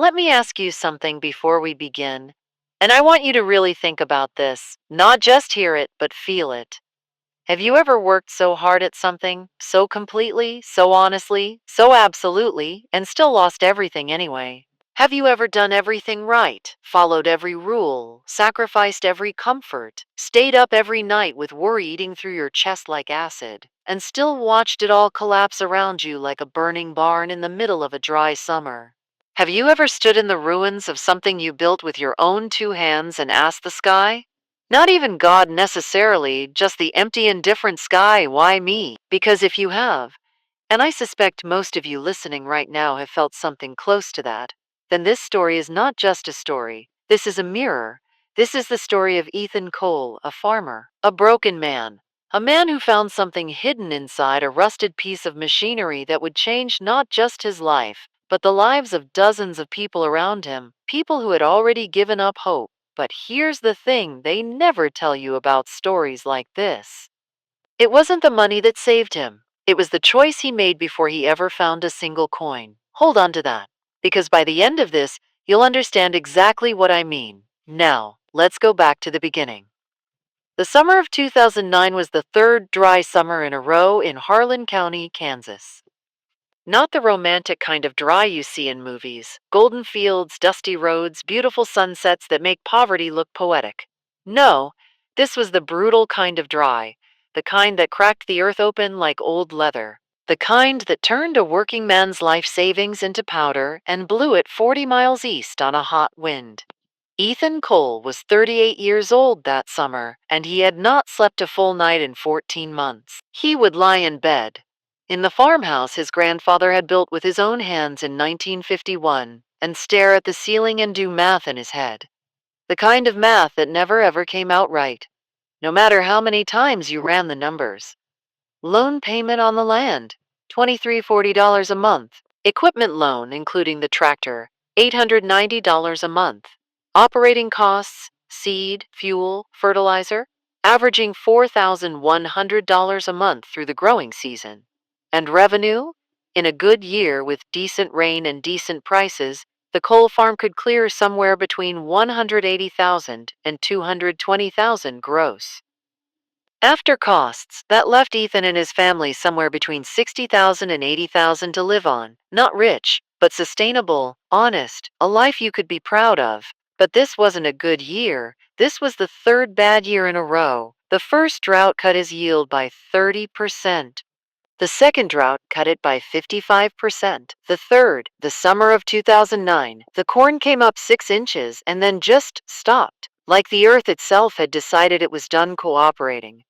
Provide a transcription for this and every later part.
Let me ask you something before we begin. And I want you to really think about this, not just hear it, but feel it. Have you ever worked so hard at something, so completely, so honestly, so absolutely, and still lost everything anyway? Have you ever done everything right, followed every rule, sacrificed every comfort, stayed up every night with worry eating through your chest like acid, and still watched it all collapse around you like a burning barn in the middle of a dry summer? Have you ever stood in the ruins of something you built with your own two hands and asked the sky? Not even God necessarily, just the empty, indifferent sky, why me? Because if you have, and I suspect most of you listening right now have felt something close to that, then this story is not just a story. This is a mirror. This is the story of Ethan Cole, a farmer, a broken man, a man who found something hidden inside a rusted piece of machinery that would change not just his life, but the lives of dozens of people around him, people who had already given up hope. But here's the thing, they never tell you about stories like this. It wasn't the money that saved him. It was the choice he made before he ever found a single coin. Hold on to that, because by the end of this, you'll understand exactly what I mean. Now, let's go back to the beginning. The summer of 2009 was the third dry summer in a row in Harlan County, Kansas. Not the romantic kind of dry you see in movies, golden fields, dusty roads, beautiful sunsets that make poverty look poetic. No, this was the brutal kind of dry, the kind that cracked the earth open like old leather, the kind that turned a working man's life savings into powder and blew it 40 miles east on a hot wind. Ethan Cole was 38 years old that summer, and he had not slept a full night in 14 months. He would lie in bed, in the farmhouse his grandfather had built with his own hands in 1951, and stare at the ceiling and do math in his head. The kind of math that never ever came out right, no matter how many times you ran the numbers. Loan payment on the land, $2340 a month. Equipment loan, including the tractor, $890 a month. Operating costs, seed, fuel, fertilizer, averaging $4,100 a month through the growing season. And revenue? In a good year with decent rain and decent prices, the coal farm could clear somewhere between 180,000 and 220,000 gross. After costs, that left Ethan and his family somewhere between 60,000 and 80,000 to live on. Not rich, but sustainable, honest, a life you could be proud of. But this wasn't a good year. This was the third bad year in a row. The first drought cut his yield by 30%. The second drought cut it by 55%. The third, the summer of 2009, the corn came up 6 inches and then just stopped, like the earth itself had decided it was done cooperating.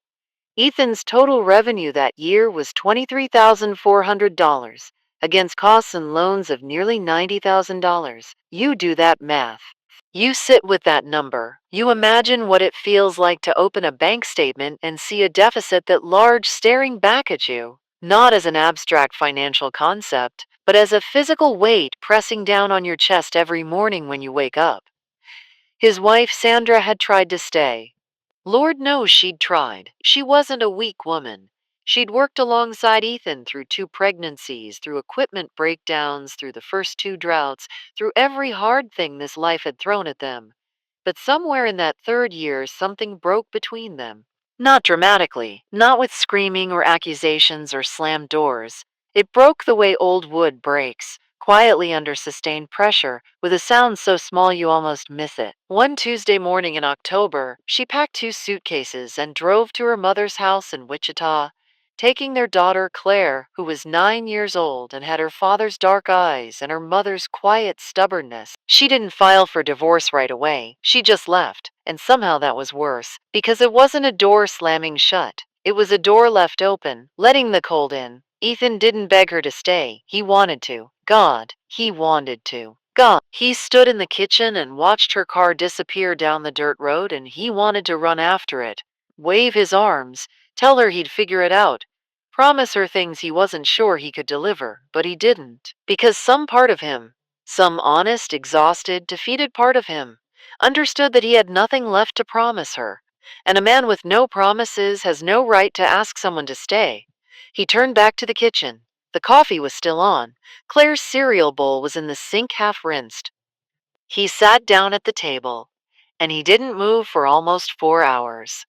Ethan's total revenue that year was $23,400 against costs and loans of nearly $90,000. You do that math. You sit with that number. You imagine what it feels like to open a bank statement and see a deficit that large staring back at you, not as an abstract financial concept, but as a physical weight pressing down on your chest every morning when you wake up. His wife Sandra had tried to stay. Lord knows she'd tried. She wasn't a weak woman. She'd worked alongside Ethan through 2 pregnancies, through equipment breakdowns, through the first 2 droughts, through every hard thing this life had thrown at them. But somewhere in that third year, something broke between them. Not dramatically, not with screaming or accusations or slammed doors. It broke the way old wood breaks, quietly under sustained pressure, with a sound so small you almost miss it. One Tuesday morning in October, she packed 2 suitcases and drove to her mother's house in Wichita, taking their daughter Claire, who was 9 years old and had her father's dark eyes and her mother's quiet stubbornness. She didn't file for divorce right away. She just left, and somehow that was worse, because it wasn't a door slamming shut. It was a door left open, letting the cold in. Ethan didn't beg her to stay. He wanted to. God, he wanted to. God. He stood in the kitchen and watched her car disappear down the dirt road, and he wanted to run after it, wave his arms, tell her he'd figure it out, promise her things he wasn't sure he could deliver, but he didn't. Because some part of him, some honest, exhausted, defeated part of him, understood that he had nothing left to promise her. And a man with no promises has no right to ask someone to stay. He turned back to the kitchen. The coffee was still on. Claire's cereal bowl was in the sink half rinsed. He sat down at the table, and he didn't move for almost 4 hours.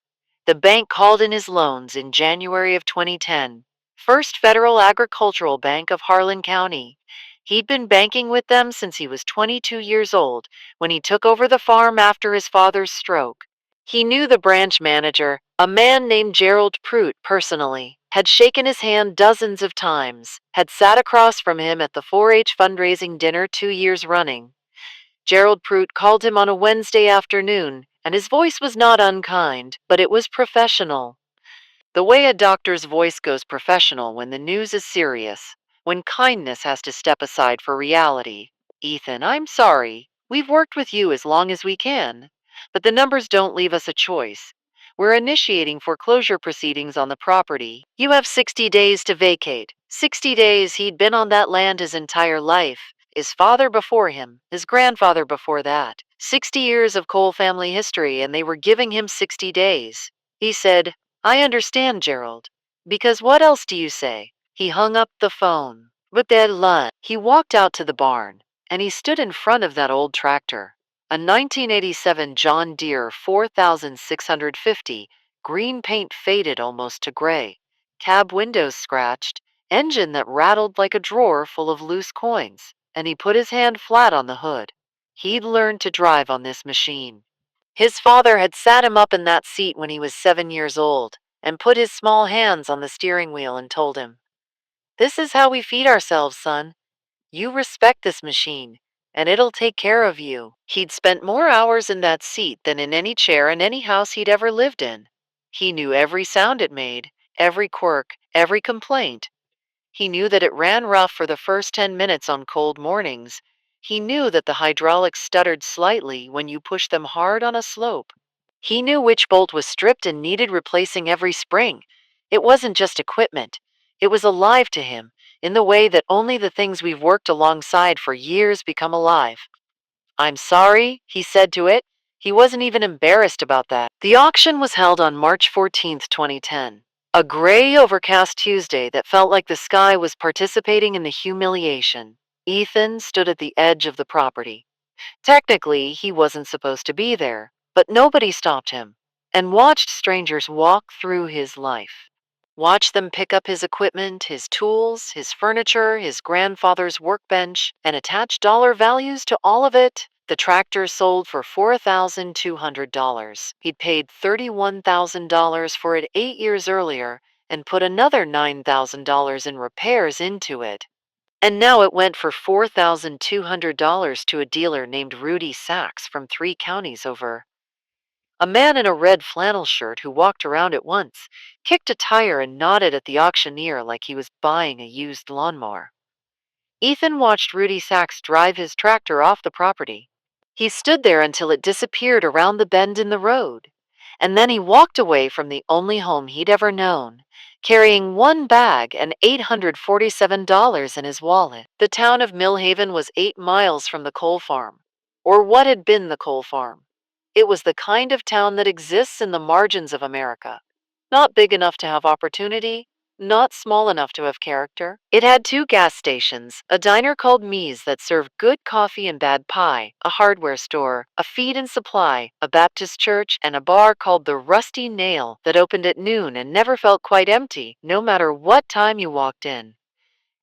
The bank called in his loans in January of 2010, First Federal Agricultural Bank of Harlan County. He'd been banking with them since he was 22 years old when he took over the farm after his father's stroke. He knew the branch manager, a man named Gerald Pruitt, personally, had shaken his hand dozens of times, had sat across from him at the 4-H fundraising dinner 2 years running. Gerald Pruitt called him on a Wednesday afternoon, and his voice was not unkind, but it was professional. The way a doctor's voice goes professional when the news is serious, when kindness has to step aside for reality. Ethan, I'm sorry. We've worked with you as long as we can, but the numbers don't leave us a choice. We're initiating foreclosure proceedings on the property. You have 60 days to vacate. 60 days. He'd been on that land his entire life. His father before him, his grandfather before that. 60 years of Cole family history, and they were giving him 60 days. He said, I understand, Gerald. Because what else do you say? He hung up the phone. With that lunch, he walked out to the barn, and he stood in front of that old tractor. A 1987 John Deere 4650, green paint faded almost to gray, cab windows scratched, engine that rattled like a drawer full of loose coins, and he put his hand flat on the hood. He'd learned to drive on this machine. His father had sat him up in that seat when he was 7 years old and put his small hands on the steering wheel and told him, This is how we feed ourselves, son. You respect this machine, and it'll take care of you. He'd spent more hours in that seat than in any chair in any house he'd ever lived in. He knew every sound it made, every quirk, every complaint. He knew that it ran rough for the first 10 minutes on cold mornings. He knew that the hydraulics stuttered slightly when you pushed them hard on a slope. He knew which bolt was stripped and needed replacing every spring. It wasn't just equipment. It was alive to him, in the way that only the things we've worked alongside for years become alive. I'm sorry, he said to it. He wasn't even embarrassed about that. The auction was held on March 14th, 2010. A gray, overcast Tuesday that felt like the sky was participating in the humiliation. Ethan stood at the edge of the property. Technically, he wasn't supposed to be there, but nobody stopped him and watched strangers walk through his life. Watched them pick up his equipment, his tools, his furniture, his grandfather's workbench, and attach dollar values to all of it. The tractor sold for $4,200. He'd paid $31,000 for it 8 years earlier and put another $9,000 in repairs into it. And now it went for $4,200 to a dealer named Rudy Sachs from 3 counties over. A man in a red flannel shirt who walked around at once, kicked a tire and nodded at the auctioneer like he was buying a used lawnmower. Ethan watched Rudy Sachs drive his tractor off the property. He stood there until it disappeared around the bend in the road, and then he walked away from the only home he'd ever known, carrying one bag and $847 in his wallet. The town of Millhaven was 8 miles from the coal farm, or what had been the coal farm. It was the kind of town that exists in the margins of America, not big enough to have opportunity, not small enough to have character. It had 2 gas stations, a diner called Me's that served good coffee and bad pie, a hardware store, a feed and supply, a Baptist church, and a bar called the Rusty Nail that opened at noon and never felt quite empty, no matter what time you walked in.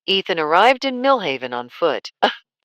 Ethan arrived in Millhaven on foot,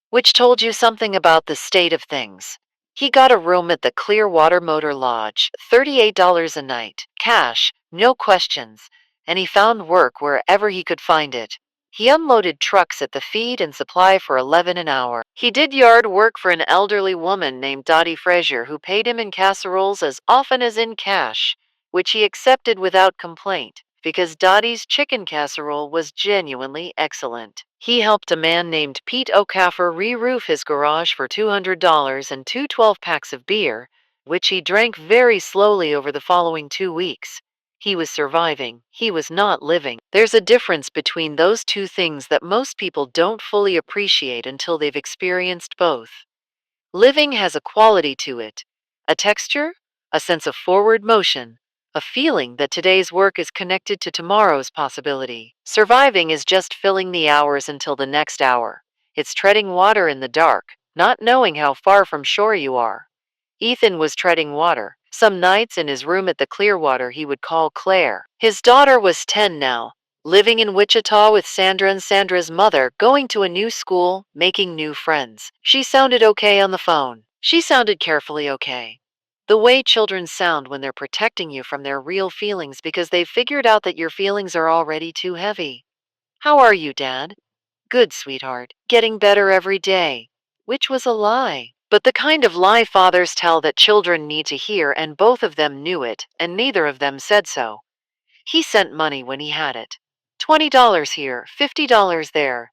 which told you something about the state of things. He got a room at the Clearwater Motor Lodge, $38 a night, cash, no questions, and he found work wherever he could find it. He unloaded trucks at the feed and supply for 11 an hour. He did yard work for an elderly woman named Dottie Frazier who paid him in casseroles as often as in cash, which he accepted without complaint, because Dottie's chicken casserole was genuinely excellent. He helped a man named Pete O'Caffer re-roof his garage for $200 and 2 12-packs of beer, which he drank very slowly over the following 2 weeks. He was surviving. He was not living. There's a difference between those two things that most people don't fully appreciate until they've experienced both. Living has a quality to it, a texture, a sense of forward motion, a feeling that today's work is connected to tomorrow's possibility. Surviving is just filling the hours until the next hour. It's treading water in the dark, not knowing how far from shore you are. Ethan was treading water. Some nights in his room at the Clearwater he would call Claire. His daughter was 10 now, living in Wichita with Sandra and Sandra's mother, going to a new school, making new friends. She sounded okay on the phone. She sounded carefully okay. The way children sound when they're protecting you from their real feelings because they've figured out that your feelings are already too heavy. How are you, Dad? Good, sweetheart. Getting better every day. Which was a lie. But the kind of lie fathers tell that children need to hear, and both of them knew it, and neither of them said so. He sent money when he had it. $20 here, $50 there.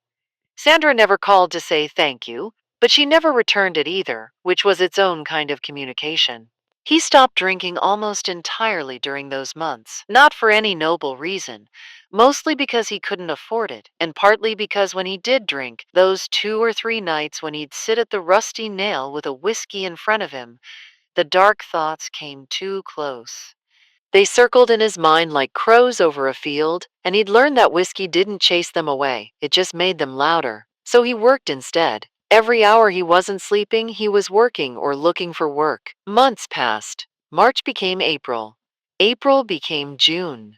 Sandra never called to say thank you, but she never returned it either, which was its own kind of communication. He stopped drinking almost entirely during those months, not for any noble reason, mostly because he couldn't afford it, and partly because when he did drink, those 2 or 3 nights when he'd sit at the Rusty Nail with a whiskey in front of him, the dark thoughts came too close. They circled in his mind like crows over a field, and he'd learned that whiskey didn't chase them away, it just made them louder. So he worked instead. Every hour he wasn't sleeping, he was working or looking for work. Months passed. March became April. April became June.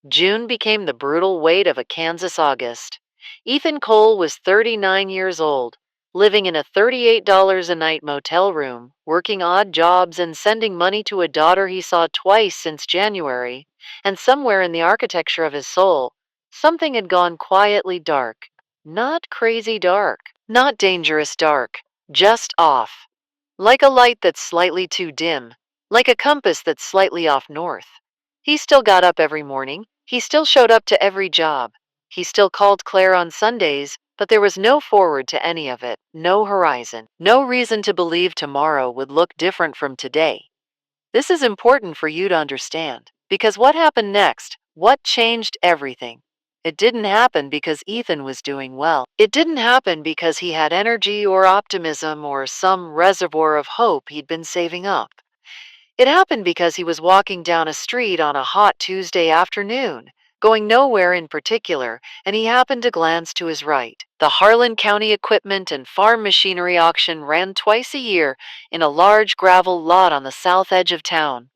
June became the brutal weight of a Kansas August. Ethan Cole was 39 years old, living in a $38 a night motel room, working odd jobs and sending money to a daughter he saw twice since January, and somewhere in the architecture of his soul, something had gone quietly dark. Not crazy dark, not dangerous dark, just off. Like a light that's slightly too dim, like a compass that's slightly off north. He still got up every morning. He still showed up to every job. He still called Claire on Sundays, but there was no forward to any of it, no horizon, no reason to believe tomorrow would look different from today. This is important for you to understand, because what happened next, what changed everything? It didn't happen because Ethan was doing well. It didn't happen because he had energy or optimism or some reservoir of hope he'd been saving up. It happened because he was walking down a street on a hot Tuesday afternoon, going nowhere in particular, and he happened to glance to his right. The Harlan County Equipment and Farm Machinery Auction ran twice a year in a large gravel lot on the south edge of town.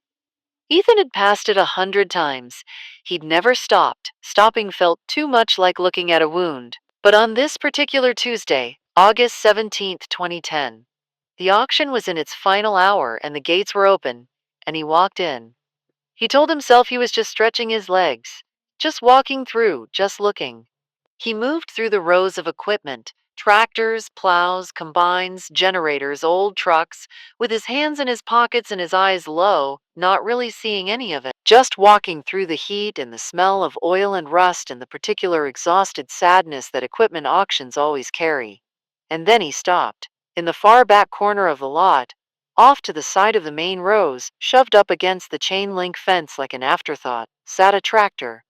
Ethan had passed it 100 times. He'd never stopped. Stopping felt too much like looking at a wound. But on this particular Tuesday, August 17th, 2010, the auction was in its final hour and the gates were open, and he walked in. He told himself he was just stretching his legs, just walking through, just looking. He moved through the rows of equipment, tractors, plows, combines, generators, old trucks, with his hands in his pockets and his eyes low, not really seeing any of it. Just walking through the heat and the smell of oil and rust and the particular exhausted sadness that equipment auctions always carry. And then he stopped. In the far back corner of the lot, off to the side of the main rows, shoved up against the chain link fence like an afterthought, sat a tractor.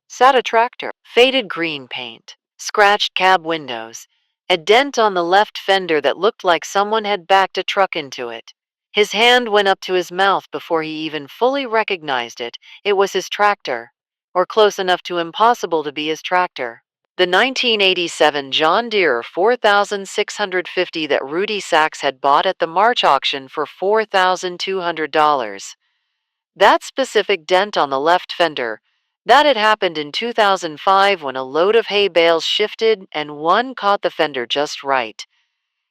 Faded green paint, scratched cab windows, a dent on the left fender that looked like someone had backed a truck into it. His hand went up to his mouth before he even fully recognized it. It was his tractor, or close enough to impossible to be his tractor. The 1987 John Deere 4650 that Rudy Sachs had bought at the March auction for $4,200. That specific dent on the left fender, that had happened in 2005 when a load of hay bales shifted and one caught the fender just right.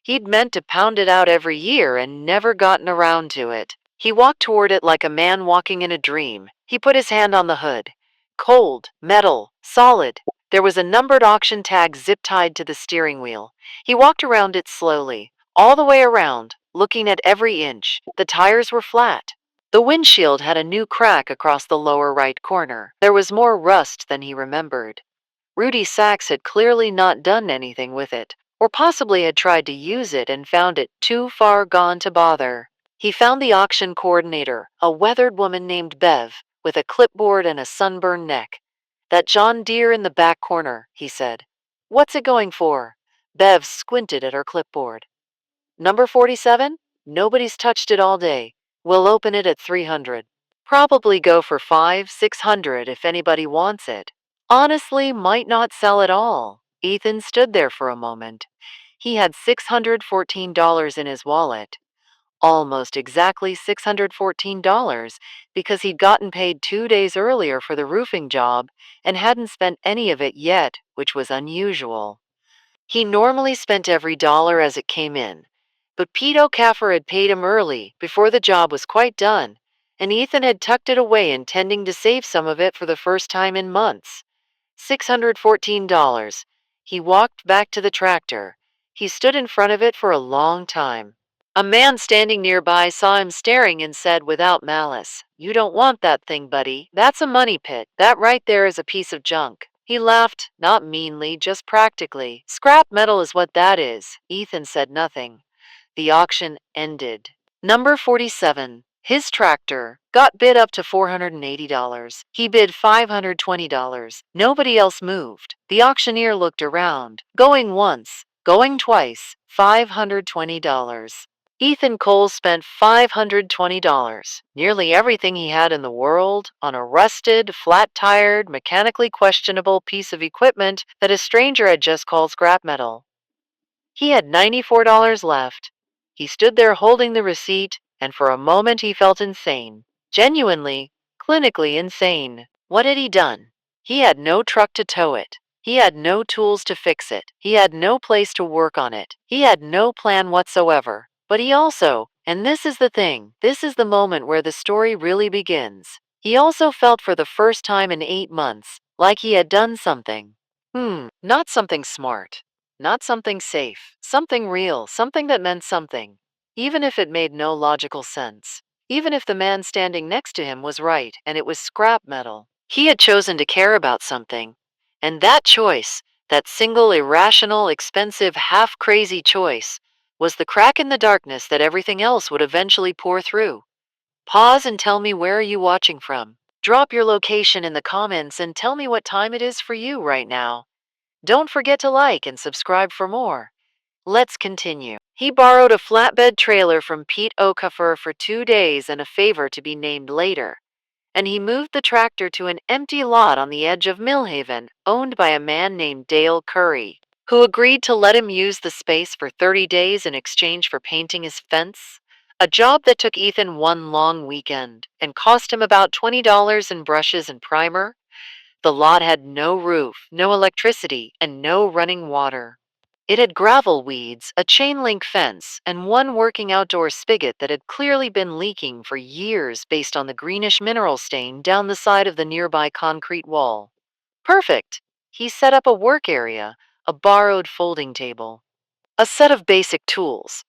He'd meant to pound it out every year and never gotten around to it. He walked toward it like a man walking in a dream. He put his hand on the hood. Cold, metal, solid. There was a numbered auction tag zip-tied to the steering wheel. He walked around it slowly, all the way around, looking at every inch. The tires were flat. The windshield had a new crack across the lower right corner. There was more rust than he remembered. Rudy Sachs had clearly not done anything with it, or possibly had tried to use it and found it too far gone to bother. He found the auction coordinator, a weathered woman named Bev, with a clipboard and a sunburned neck. "That John Deere in the back corner," he said. "What's it going for?" Bev squinted at her clipboard. "Number 47? Nobody's touched it all day. We'll open it at 300. Probably go for 500, 600 if anybody wants it. Honestly, might not sell at all." Ethan stood there for a moment. He had $614 in his wallet, almost exactly $614, because he'd gotten paid 2 days earlier for the roofing job and hadn't spent any of it yet, which was unusual. He normally spent every dollar as it came in, but Pete O'Caffer had paid him early, before the job was quite done, and Ethan had tucked it away, intending to save some of it for the first time in months. $614. He walked back to the tractor. He stood in front of it for a long time. A man standing nearby saw him staring and said without malice, "You don't want that thing, buddy. That's a money pit. That right there is a piece of junk." He laughed, not meanly, just practically. "Scrap metal is what that is." Ethan said nothing. The auction ended. Number 47, his tractor, got bid up to $480. He bid $520. Nobody else moved. The auctioneer looked around. Going once, going twice, $520. Ethan Cole spent $520, nearly everything he had in the world, on a rusted, flat-tired, mechanically questionable piece of equipment that a stranger had just called scrap metal. He had $94 left. He stood there holding the receipt, and for a moment he felt insane. Genuinely, clinically insane. What had he done? He had no truck to tow it. He had no tools to fix it. He had no place to work on it. He had no plan whatsoever. But he also, and this is the thing, this is the moment where the story really begins. He also felt for the first time in 8 months like he had done something. Not something smart. Not something safe, something real, something that meant something, even if it made no logical sense. Even if the man standing next to him was right and it was scrap metal. He had chosen to care about something. And that choice, that single irrational, expensive, half-crazy choice, was the crack in the darkness that everything else would eventually pour through. Pause and tell me, where are you watching from? Drop your location in the comments and tell me what time it is for you right now. Don't forget to like and subscribe for more. Let's continue. He borrowed a flatbed trailer from Pete O'Caffer for 2 days and a favor to be named later, and he moved the tractor to an empty lot on the edge of Millhaven, owned by a man named Dale Curry, who agreed to let him use the space for 30 days in exchange for painting his fence, a job that took Ethan one long weekend and cost him about $20 in brushes and primer. The lot had no roof, no electricity, and no running water. It had gravel weeds, a chain-link fence, and one working outdoor spigot that had clearly been leaking for years based on the greenish mineral stain down the side of the nearby concrete wall. Perfect! He set up a work area, a borrowed folding table, a set of basic tools,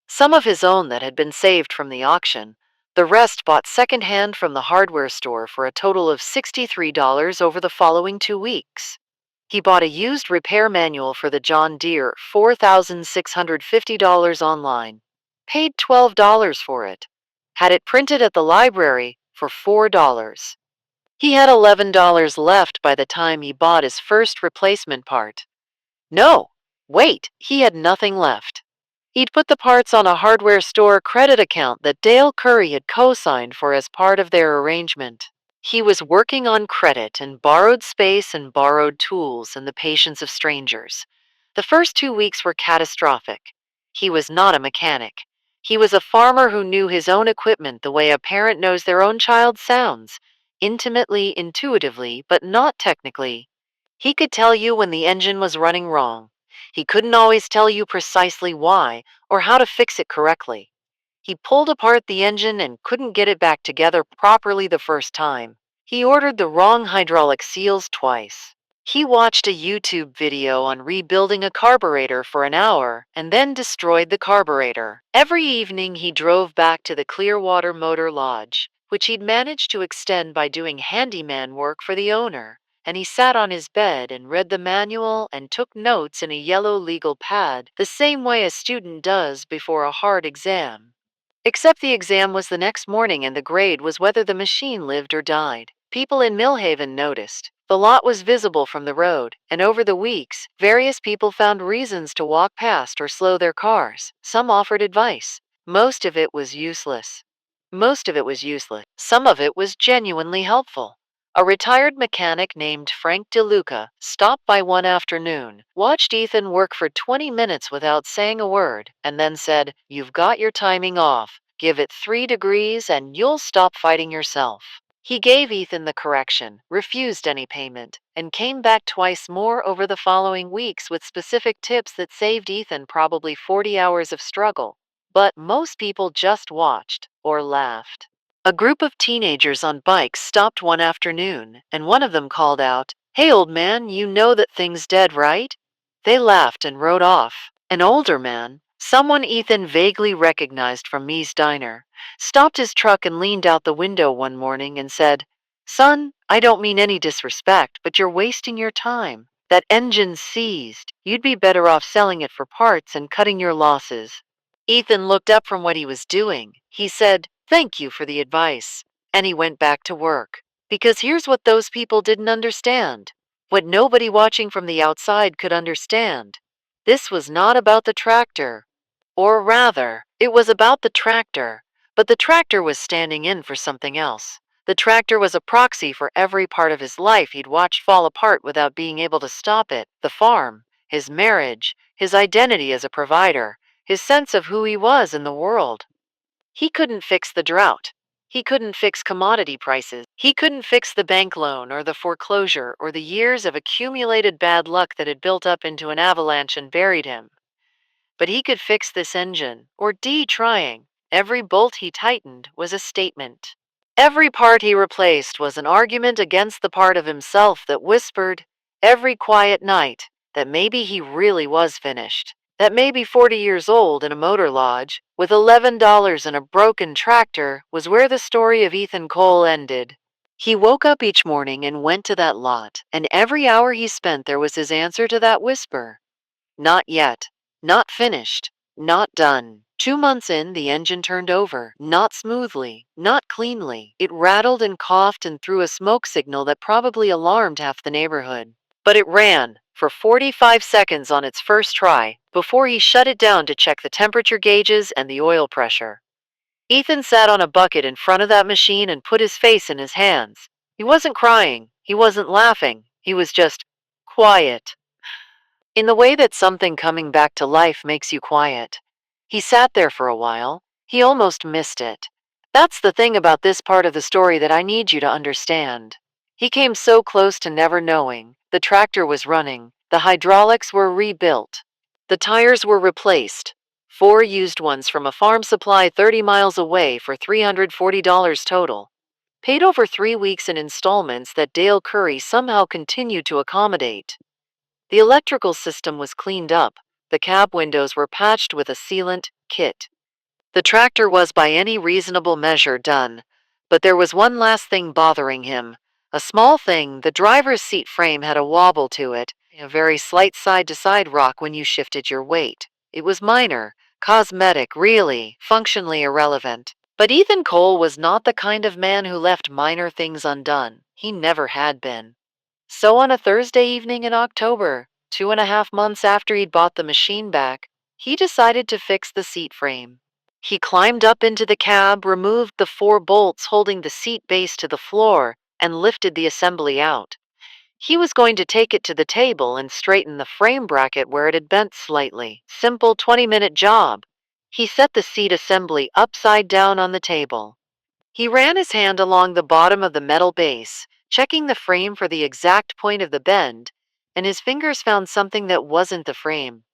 some of his own that had been saved from the auction, the rest bought secondhand from the hardware store for a total of $63 over the following 2 weeks. He bought a used repair manual for the John Deere, $4,650 online, paid $12 for it, had it printed at the library for $4. He had $11 left by the time he bought his first replacement part. No, wait, he had nothing left. He'd put the parts on a hardware store credit account that Dale Curry had co-signed for as part of their arrangement. He was working on credit and borrowed space and borrowed tools and the patience of strangers. The first 2 weeks were catastrophic. He was not a mechanic. He was a farmer who knew his own equipment the way a parent knows their own child's sounds, intimately, intuitively, but not technically. He could tell you when the engine was running wrong. He couldn't always tell you precisely why or how to fix it correctly. He pulled apart the engine and couldn't get it back together properly the first time. He ordered the wrong hydraulic seals twice. He watched a YouTube video on rebuilding a carburetor for an hour and then destroyed the carburetor. Every evening he drove back to the Clearwater Motor Lodge, which he'd managed to extend by doing handyman work for the owner, and he sat on his bed and read the manual and took notes in a yellow legal pad, the same way a student does before a hard exam. Except the exam was the next morning and the grade was whether the machine lived or died. People in Millhaven noticed. The lot was visible from the road, and over the weeks, various people found reasons to walk past or slow their cars. Some offered advice. Most of it was useless. Some of it was genuinely helpful. A retired mechanic named Frank DeLuca stopped by one afternoon, watched Ethan work for 20 minutes without saying a word, and then said, "You've got your timing off. Give it 3 degrees and you'll stop fighting yourself." He gave Ethan the correction, refused any payment, and came back twice more over the following weeks with specific tips that saved Ethan probably 40 hours of struggle. But most people just watched or laughed. A group of teenagers on bikes stopped one afternoon, and one of them called out, "Hey, old man, you know that thing's dead, right?" They laughed and rode off. An older man, someone Ethan vaguely recognized from Mee's diner, stopped his truck and leaned out the window one morning and said, "Son, I don't mean any disrespect, but you're wasting your time. That engine's seized. You'd be better off selling it for parts and cutting your losses." Ethan looked up from what he was doing. He said, "Thank you for the advice." And he went back to work. Because here's what those people didn't understand. What nobody watching from the outside could understand. This was not about the tractor. Or rather, it was about the tractor. But the tractor was standing in for something else. The tractor was a proxy for every part of his life he'd watched fall apart without being able to stop it. The farm, his marriage, his identity as a provider, his sense of who he was in the world. He couldn't fix the drought. He couldn't fix commodity prices. He couldn't fix the bank loan or the foreclosure or the years of accumulated bad luck that had built up into an avalanche and buried him. But he could fix this engine, or trying. Every bolt he tightened was a statement. Every part he replaced was an argument against the part of himself that whispered, every quiet night, that maybe he really was finished. That maybe 40 years old in a motor lodge, with $11 and a broken tractor, was where the story of Ethan Cole ended. He woke up each morning and went to that lot, and every hour he spent there was his answer to that whisper. Not yet. Not finished. Not done. 2 months in, the engine turned over. Not smoothly. Not cleanly. It rattled and coughed and threw a smoke signal that probably alarmed half the neighborhood. But it ran for 45 seconds on its first try before he shut it down to check the temperature gauges and the oil pressure. Ethan sat on a bucket in front of that machine and put his face in his hands. He wasn't crying. He wasn't laughing. He was just quiet. In the way that something coming back to life makes you quiet. He sat there for a while. He almost missed it. That's the thing about this part of the story that I need you to understand. He came so close to never knowing. The tractor was running. The hydraulics were rebuilt. The tires were replaced. 4 used ones from a farm supply 30 miles away for $340 total. Paid over 3 weeks in installments that Dale Curry somehow continued to accommodate. The electrical system was cleaned up. The cab windows were patched with a sealant kit. The tractor was by any reasonable measure done. But there was one last thing bothering him. A small thing. The driver's seat frame had a wobble to it, a very slight side-to-side rock when you shifted your weight. It was minor, cosmetic, really, functionally irrelevant. But Ethan Cole was not the kind of man who left minor things undone. He never had been. So on a Thursday evening in October, 2.5 months after he'd bought the machine back, he decided to fix the seat frame. He climbed up into the cab, removed the 4 bolts holding the seat base to the floor, and lifted the assembly out. He was going to take it to the table and straighten the frame bracket where it had bent slightly. Simple 20-minute job. He set the seat assembly upside down on the table. He ran his hand along the bottom of the metal base, checking the frame for the exact point of the bend, and his fingers found something that wasn't the frame.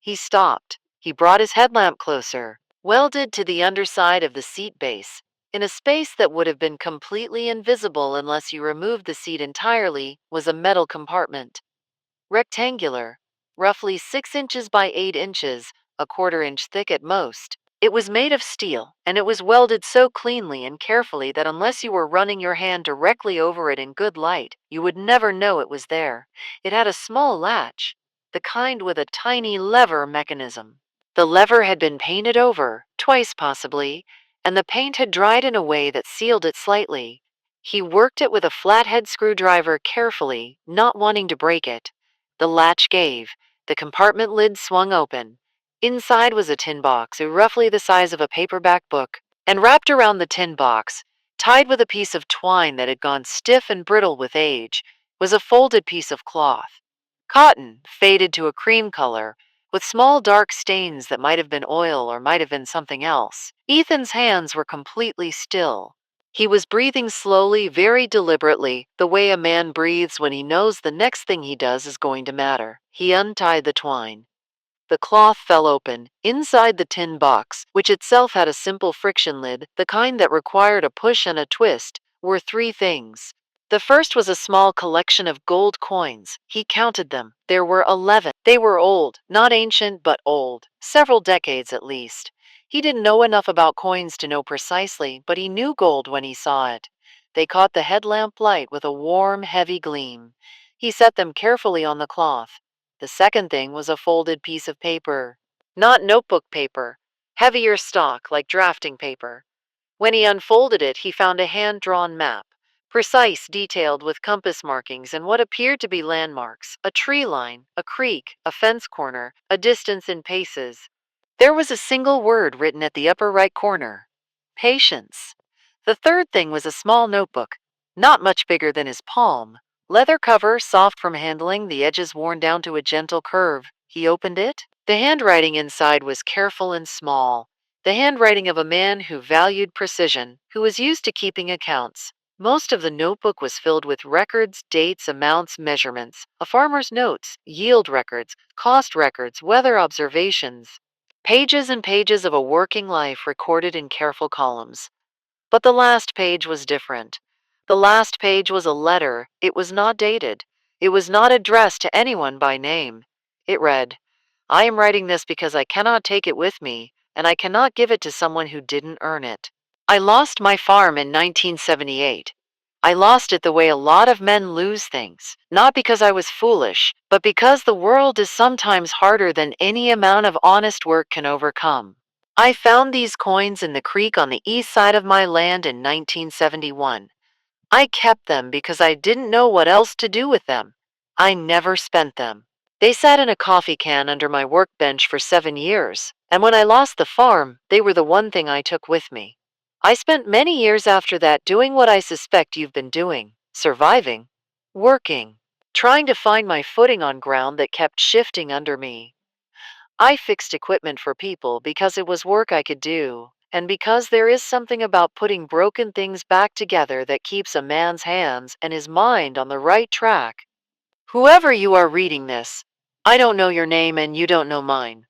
He stopped. He brought his headlamp closer. Welded to the underside of the seat base, in a space that would have been completely invisible unless you removed the seat entirely, was a metal compartment. Rectangular, roughly 6 inches by 8 inches, a quarter-inch thick at most. It was made of steel, and it was welded so cleanly and carefully that unless you were running your hand directly over it in good light, you would never know it was there. It had a small latch, the kind with a tiny lever mechanism. The lever had been painted over, twice possibly, and the paint had dried in a way that sealed it slightly. He worked it with a flathead screwdriver carefully, not wanting to break it. The latch gave. The compartment lid swung open. Inside was a tin box, roughly the size of a paperback book, and wrapped around the tin box, Tied with a piece of twine that had gone stiff and brittle with age, was a folded piece of cloth. Cotton, faded to a cream color, with small dark stains that might have been oil or might have been something else. Ethan's hands were completely still. He was breathing slowly, very deliberately, the way a man breathes when he knows the next thing he does is going to matter. He untied the twine. The cloth fell open. Inside the tin box, which itself had a simple friction lid, the kind that required a push and a twist, were three things. The first was a small collection of gold coins. He counted them. There were 11. They were old, not ancient, but old, several decades at least. He didn't know enough about coins to know precisely, but he knew gold when he saw it. They caught the headlamp light with a warm, heavy gleam. He set them carefully on the cloth. The second thing was a folded piece of paper. Not notebook paper, heavier stock like drafting paper. When he unfolded it, he found a hand-drawn map, precise, detailed with compass markings and what appeared to be landmarks, a tree line, a creek, a fence corner, a distance in paces. There was a single word written at the upper right corner: patience. The third thing was a small notebook, not much bigger than his palm. Leather cover, soft from handling, the edges worn down to a gentle curve. He opened it. The handwriting inside was careful and small. The handwriting of a man who valued precision, who was used to keeping accounts. Most of the notebook was filled with records, dates, amounts, measurements, a farmer's notes, yield records, cost records, weather observations. Pages and pages of a working life recorded in careful columns. But the last page was different. The last page was a letter. It was not dated. It was not addressed to anyone by name. It read, "I am writing this because I cannot take it with me, and I cannot give it to someone who didn't earn it. I lost my farm in 1978. I lost it the way a lot of men lose things, not because I was foolish, but because the world is sometimes harder than any amount of honest work can overcome. I found these coins in the creek on the east side of my land in 1971. I kept them because I didn't know what else to do with them. I never spent them. They sat in a coffee can under my workbench for 7 years, and when I lost the farm, they were the one thing I took with me. I spent many years after that doing what I suspect you've been doing, surviving, working, trying to find my footing on ground that kept shifting under me. I fixed equipment for people because it was work I could do, and because there is something about putting broken things back together that keeps a man's hands and his mind on the right track. Whoever you are reading this, I don't know your name and you don't know mine,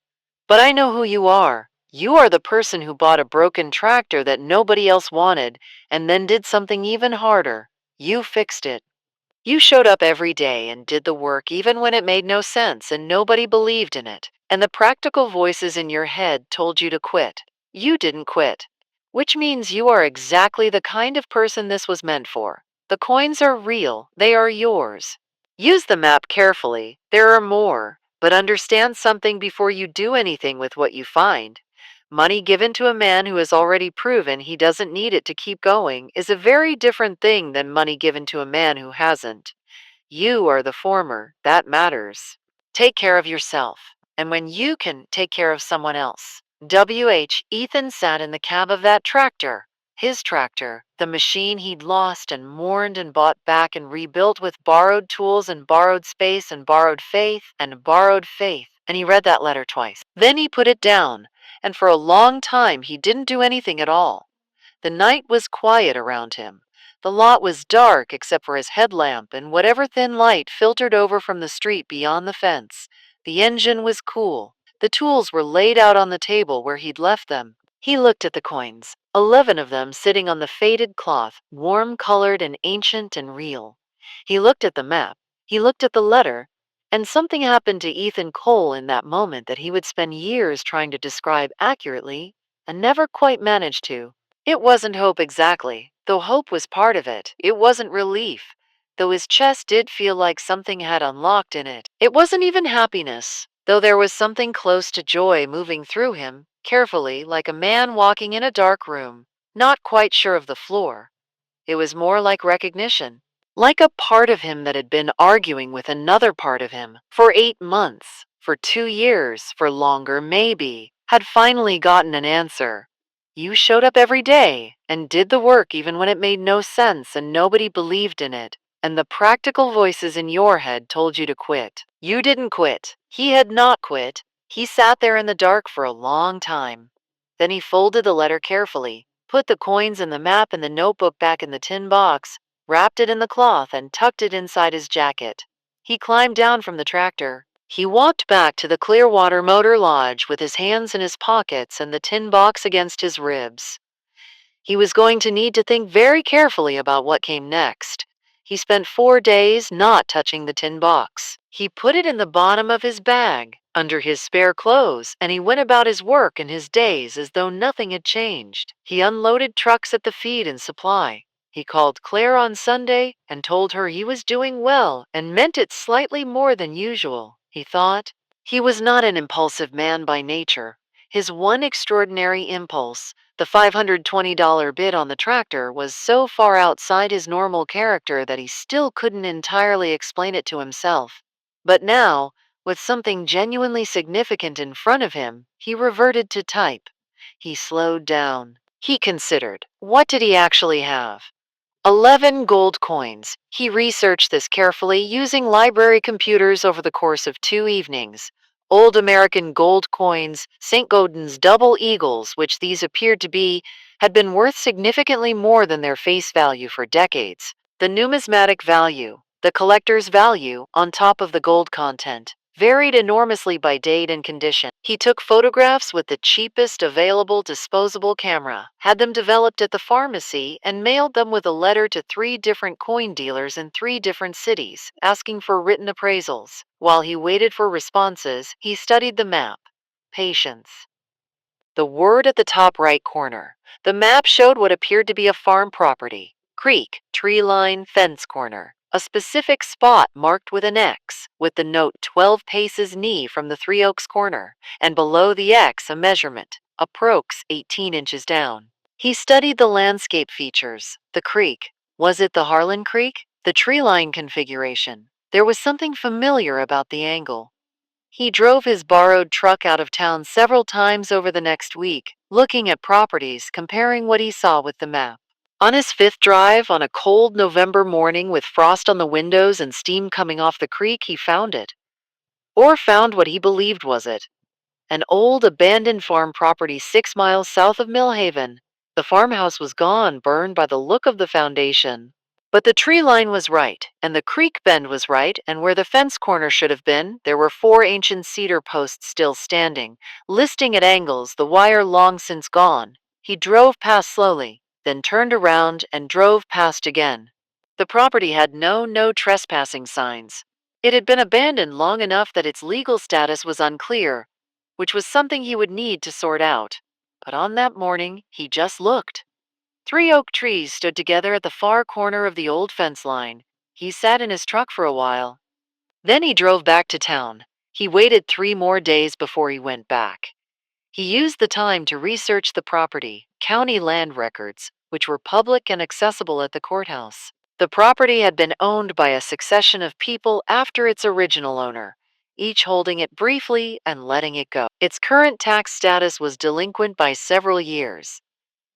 but I know who you are. You are the person who bought a broken tractor that nobody else wanted and then did something even harder. You fixed it. You showed up every day and did the work even when it made no sense and nobody believed in it. And the practical voices in your head told you to quit. You didn't quit. Which means you are exactly the kind of person this was meant for. The coins are real. They are yours. Use the map carefully. There are more. But understand something before you do anything with what you find. Money given to a man who has already proven he doesn't need it to keep going is a very different thing than money given to a man who hasn't. You are the former. That matters. Take care of yourself. And when you can, take care of someone else. Ethan sat in the cab of that tractor. His tractor, the machine he'd lost and mourned and bought back and rebuilt with borrowed tools and borrowed space and borrowed faith and borrowed faith. And he read that letter twice. Then he put it down, and for a long time he didn't do anything at all. The night was quiet around him. The lot was dark except for his headlamp and whatever thin light filtered over from the street beyond the fence. The engine was cool. The tools were laid out on the table where he'd left them. He looked at the coins, 11 of them sitting on the faded cloth, warm-colored and ancient and real. He looked at the map. He looked at the letter. And something happened to Ethan Cole in that moment that he would spend years trying to describe accurately and never quite managed to. It wasn't hope exactly, though hope was part of it. It wasn't relief, though his chest did feel like something had unlocked in it. It wasn't even happiness, though there was something close to joy moving through him, carefully, like a man walking in a dark room, not quite sure of the floor. It was more like recognition, like a part of him that had been arguing with another part of him for 8 months, for 2 years, for longer maybe, had finally gotten an answer. You showed up every day and did the work even when it made no sense and nobody believed in it. And the practical voices in your head told you to quit. You didn't quit. He had not quit. He sat there in the dark for a long time. Then he folded the letter carefully, put the coins and the map and the notebook back in the tin box, wrapped it in the cloth, and tucked it inside his jacket. He climbed down from the tractor. He walked back to the Clearwater Motor Lodge with his hands in his pockets and the tin box against his ribs. He was going to need to think very carefully about what came next. He spent 4 days not touching the tin box. He put it in the bottom of his bag, under his spare clothes, and he went about his work and his days as though nothing had changed. He unloaded trucks at the feed and supply. He called Claire on Sunday and told her he was doing well and meant it slightly more than usual. He thought, he was not an impulsive man by nature. His one extraordinary impulse, the $520 bid on the tractor, was so far outside his normal character that he still couldn't entirely explain it to himself. But now, with something genuinely significant in front of him, he reverted to type. He slowed down. He considered, what did he actually have? 11 gold coins. He researched this carefully using library computers over the course of 2 evenings. Old American gold coins, St. Gaudens double eagles, which these appeared to be, had been worth significantly more than their face value for decades. The numismatic value, the collector's value, on top of the gold content, varied enormously by date and condition. He took photographs with the cheapest available disposable camera, had them developed at the pharmacy, and mailed them with a letter to 3 different coin dealers in 3 different cities, asking for written appraisals. While he waited for responses, he studied the map. Patience. The word at the top right corner. The map showed what appeared to be a farm property. Creek, tree line, fence corner. A specific spot marked with an X, with the note 12 paces knee from the Three Oaks corner, and below the X a measurement, approx 18 inches down. He studied the landscape features. The creek. Was it the Harlan Creek? The tree line configuration. There was something familiar about the angle. He drove his borrowed truck out of town several times over the next week, looking at properties, comparing what he saw with the map. On his 5th drive, on a cold November morning with frost on the windows and steam coming off the creek, he found it. Or found what he believed was it. An old abandoned farm property 6 miles south of Millhaven. The farmhouse was gone, burned by the look of the foundation. But the tree line was right, and the creek bend was right, and where the fence corner should have been, there were 4 ancient cedar posts still standing, listing at angles, the wire long since gone. He drove past slowly, then turned around and drove past again. The property had no trespassing signs. It had been abandoned long enough that its legal status was unclear, which was something he would need to sort out. But on that morning, he just looked. 3 oak trees stood together at the far corner of the old fence line. He sat in his truck for a while. Then he drove back to town. He waited 3 more days before he went back. He used the time to research the property, county land records, which were public and accessible at the courthouse. The property had been owned by a succession of people after its original owner, each holding it briefly and letting it go. Its current tax status was delinquent by several years.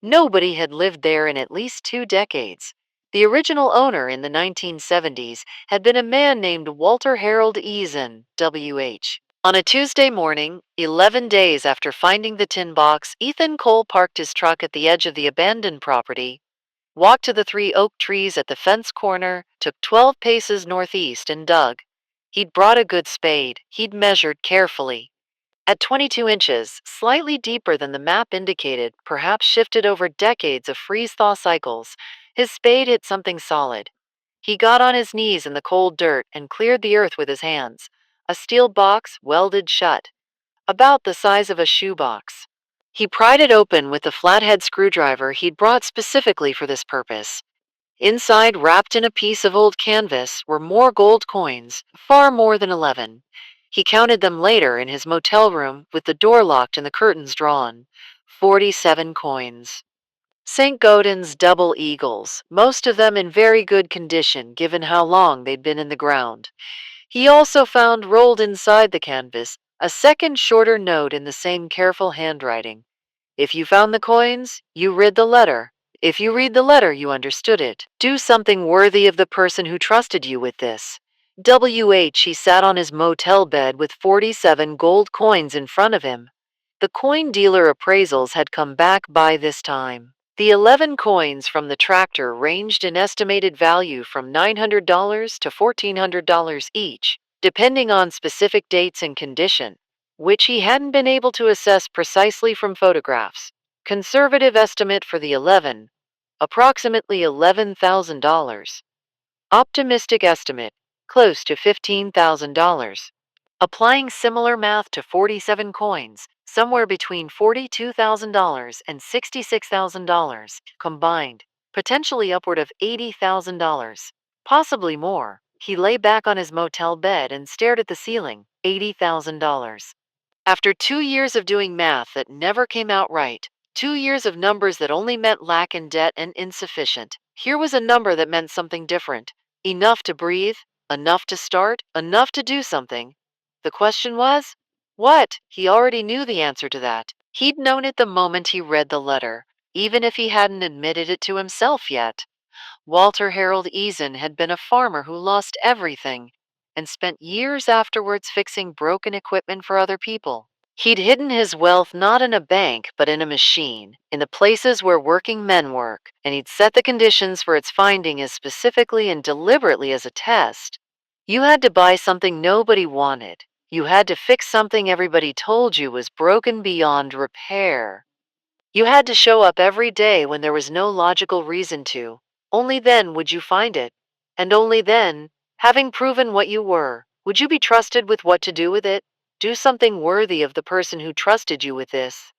Nobody had lived there in at least 2 decades. The original owner in the 1970s had been a man named Walter Harold Eason, W.H. On a Tuesday morning, 11 days after finding the tin box, Ethan Cole parked his truck at the edge of the abandoned property, walked to the 3 oak trees at the fence corner, took 12 paces northeast, and dug. He'd brought a good spade. He'd measured carefully. At 22 inches, slightly deeper than the map indicated, perhaps shifted over decades of freeze-thaw cycles, his spade hit something solid. He got on his knees in the cold dirt and cleared the earth with his hands. A steel box, welded shut, about the size of a shoebox. He pried it open with the flathead screwdriver he'd brought specifically for this purpose. Inside, wrapped in a piece of old canvas, were more gold coins, far more than 11. He counted them later in his motel room with the door locked and the curtains drawn. 47 coins. St. Gaudens double eagles, most of them in very good condition given how long they'd been in the ground. He also found rolled inside the canvas a second shorter note in the same careful handwriting. If you found the coins, you read the letter. If you read the letter, you understood it. Do something worthy of the person who trusted you with this. He sat on his motel bed with 47 gold coins in front of him. The coin dealer appraisals had come back by this time. The 11 coins from the tractor ranged in estimated value from $900 to $1,400 each, depending on specific dates and condition, which he hadn't been able to assess precisely from photographs. Conservative estimate for the 11, approximately $11,000. Optimistic estimate, close to $15,000. Applying similar math to 47 coins, somewhere between $42,000 and $66,000 combined, potentially upward of $80,000, possibly more. He lay back on his motel bed and stared at the ceiling. $80,000. After 2 years of doing math that never came out right, 2 years of numbers that only meant lack and debt and insufficient, here was a number that meant something different. Enough to breathe, enough to start, enough to do something. The question was, what? He already knew the answer to that. He'd known it the moment he read the letter, even if he hadn't admitted it to himself yet. Walter Harold Eason had been a farmer who lost everything and spent years afterwards fixing broken equipment for other people. He'd hidden his wealth not in a bank, but in a machine, in the places where working men work, and he'd set the conditions for its finding as specifically and deliberately as a test. You had to buy something nobody wanted. You had to fix something everybody told you was broken beyond repair. You had to show up every day when there was no logical reason to. Only then would you find it. And only then, having proven what you were, would you be trusted with what to do with it. Do something worthy of the person who trusted you with this.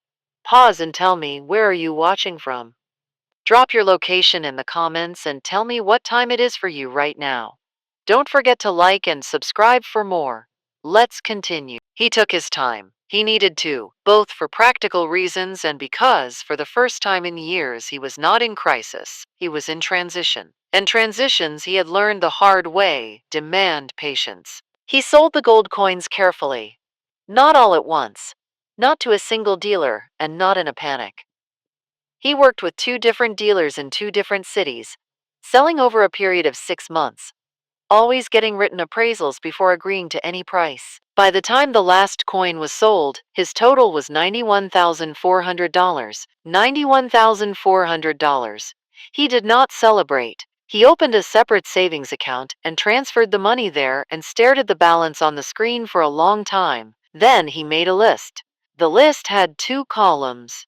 Pause and tell me, where are you watching from? Drop your location in the comments and tell me what time it is for you right now. Don't forget to like and subscribe for more. Let's continue. He took his time. He needed to, both for practical reasons and because, for the first time in years, he was not in crisis. He was in transition. And transitions, he had learned the hard way, demand patience. He sold the gold coins carefully. Not all at once. Not to a single dealer, and not in a panic. He worked with 2 different dealers in 2 different cities, selling over a period of 6 months, always getting written appraisals before agreeing to any price. By the time the last coin was sold, his total was $91,400. $91,400. He did not celebrate. He opened a separate savings account and transferred the money there and stared at the balance on the screen for a long time. Then he made a list. The list had 2 columns.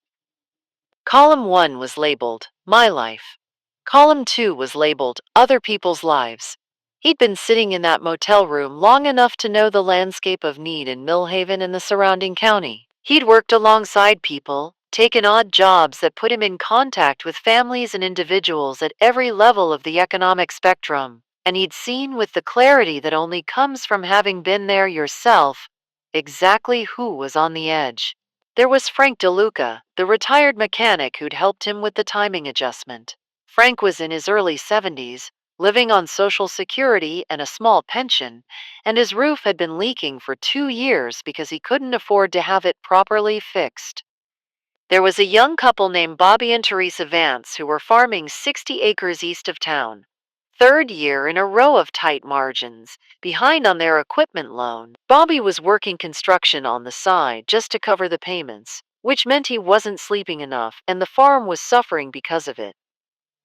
Column 1 was labeled, My Life. Column 2 was labeled, Other People's Lives. He'd been sitting in that motel room long enough to know the landscape of need in Millhaven and the surrounding county. He'd worked alongside people, taken odd jobs that put him in contact with families and individuals at every level of the economic spectrum, and he'd seen with the clarity that only comes from having been there yourself, exactly who was on the edge. There was Frank DeLuca, the retired mechanic who'd helped him with the timing adjustment. Frank was in his early 70s, living on Social Security and a small pension, and his roof had been leaking for 2 years because he couldn't afford to have it properly fixed. There was a young couple named Bobby and Teresa Vance who were farming 60 acres east of town. 3rd year in a row of tight margins, behind on their equipment loan. Bobby was working construction on the side just to cover the payments, which meant he wasn't sleeping enough, and the farm was suffering because of it.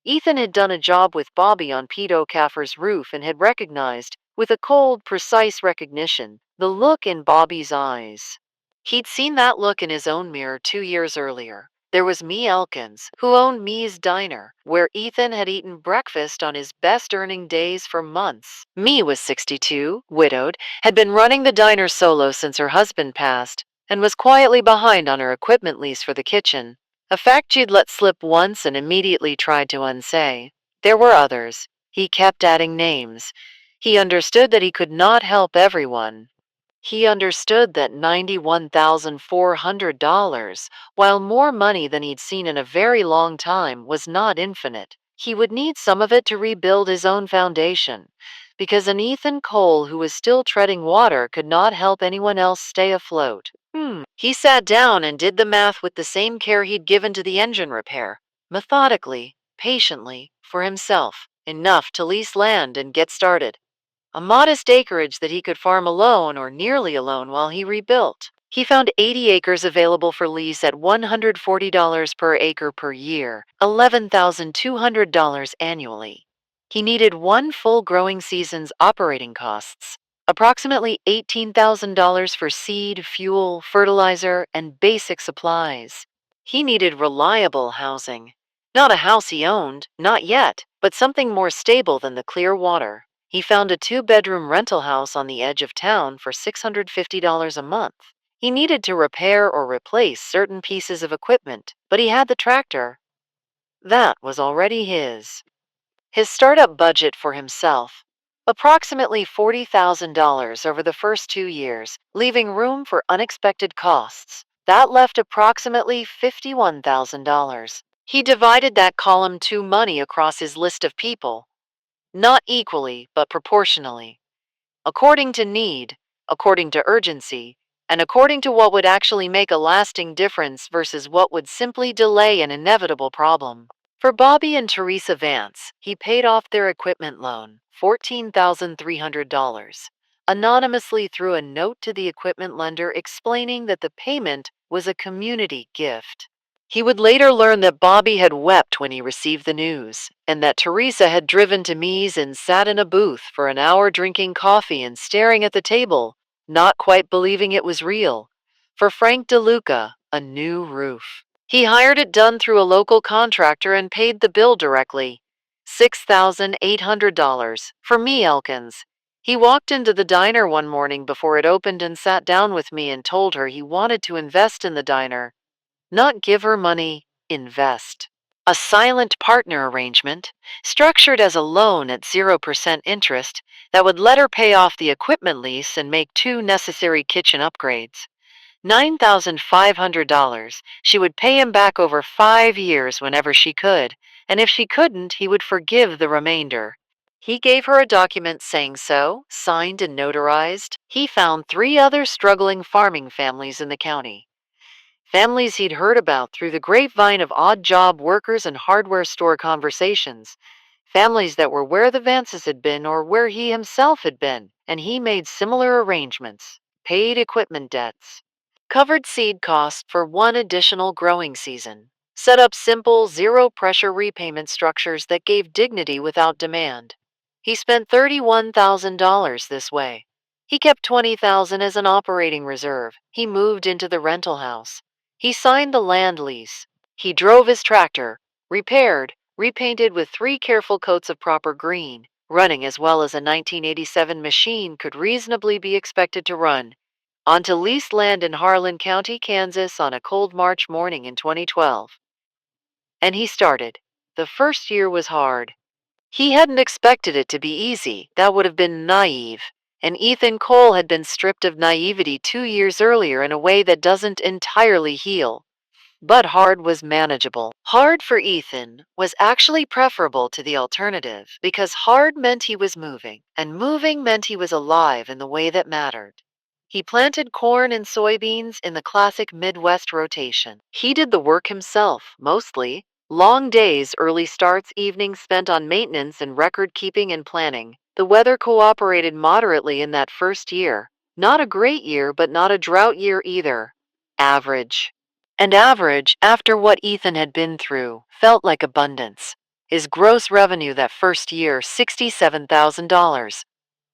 Ethan had done a job with Bobby on Pete O'Caffer's roof and had recognized, with a cold, precise recognition, the look in Bobby's eyes. He'd seen that look in his own mirror 2 years earlier. There was Mee Elkins, who owned Mee's Diner, where Ethan had eaten breakfast on his best earning days for months. Mee was 62, widowed, had been running the diner solo since her husband passed, and was quietly behind on her equipment lease for the kitchen, a fact she'd let slip once and immediately tried to unsay. There were others. He kept adding names. He understood that he could not help everyone. He understood that $91,400, while more money than he'd seen in a very long time, was not infinite. He would need some of it to rebuild his own foundation, because an Ethan Cole who was still treading water could not help anyone else stay afloat. He sat down and did the math with the same care he'd given to the engine repair, methodically, patiently, for himself, enough to lease land and get started. A modest acreage that he could farm alone or nearly alone while he rebuilt. He found 80 acres available for lease at $140 per acre per year, $11,200 annually. He needed one full growing season's operating costs, approximately $18,000 for seed, fuel, fertilizer, and basic supplies. He needed reliable housing. Not a house he owned, not yet, but something more stable than the clear water. He found a two-bedroom rental house on the edge of town for $650 a month. He needed to repair or replace certain pieces of equipment, but he had the tractor. That was already his. His startup budget for himself, approximately $40,000 over the first 2 years, leaving room for unexpected costs. That left approximately $51,000. He divided that column 2 money across his list of people, not equally, but proportionally, according to need, according to urgency, and according to what would actually make a lasting difference versus what would simply delay an inevitable problem. For Bobby and Teresa Vance, he paid off their equipment loan, $14,300, anonymously through a note to the equipment lender explaining that the payment was a community gift. He would later learn that Bobby had wept when he received the news, and that Teresa had driven to Mies and sat in a booth for an hour drinking coffee and staring at the table, not quite believing it was real. For Frank DeLuca, a new roof. He hired it done through a local contractor and paid the bill directly, $6,800, for me, Elkins. He walked into the diner one morning before it opened and sat down with me and told her he wanted to invest in the diner. Not give her money, invest. A silent partner arrangement, structured as a loan at 0% interest, that would let her pay off the equipment lease and make 2 necessary kitchen upgrades. $9,500. She would pay him back over 5 years whenever she could, and if she couldn't, he would forgive the remainder. He gave her a document saying so, signed and notarized. He found 3 other struggling farming families in the county. Families he'd heard about through the grapevine of odd job workers and hardware store conversations. Families that were where the Vances had been or where he himself had been, and he made similar arrangements, paid equipment debts, covered seed costs for 1 additional growing season, set up simple, zero-pressure repayment structures that gave dignity without demand. He spent $31,000 this way. He kept $20,000 as an operating reserve. He moved into the rental house. He signed the land lease. He drove his tractor, repaired, repainted with 3 careful coats of proper green, running as well as a 1987 machine could reasonably be expected to run, onto leased land in Harlan County, Kansas on a cold March morning in 2012. And he started. The first year was hard. He hadn't expected it to be easy. That would have been naive. And Ethan Cole had been stripped of naivety 2 years earlier in a way that doesn't entirely heal. But hard was manageable. Hard for Ethan was actually preferable to the alternative because hard meant he was moving, and moving meant he was alive in the way that mattered. He planted corn and soybeans in the classic Midwest rotation. He did the work himself, mostly. Long days, early starts, evenings spent on maintenance and record keeping and planning. The weather cooperated moderately in that first year. Not a great year, but not a drought year either. Average. And average, after what Ethan had been through, felt like abundance. His gross revenue that first year, $67,000.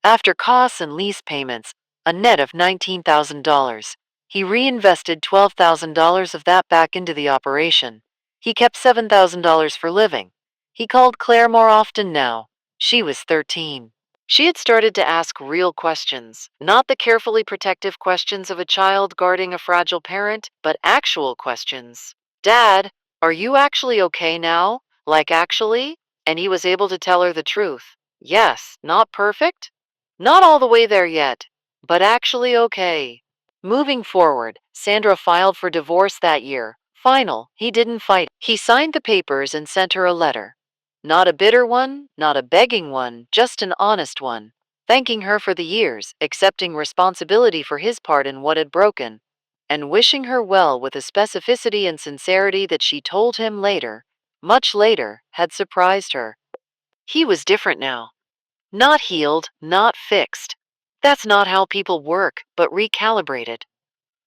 After costs and lease payments, a net of $19,000. He reinvested $12,000 of that back into the operation. He kept $7,000 for living. He called Claire more often now. She was 13. She had started to ask real questions, not the carefully protective questions of a child guarding a fragile parent, but actual questions. Dad, are you actually okay now? Like actually? And he was able to tell her the truth. Yes, not perfect? Not all the way there yet, but actually okay. Moving forward, Sandra filed for divorce that year. Final, he didn't fight. He signed the papers and sent her a letter. Not a bitter one, not a begging one, just an honest one. Thanking her for the years, accepting responsibility for his part in what had broken. and wishing her well with a specificity and sincerity that she told him later, much later, had surprised her. He was different now. Not healed, not fixed. That's not how people work, but recalibrated.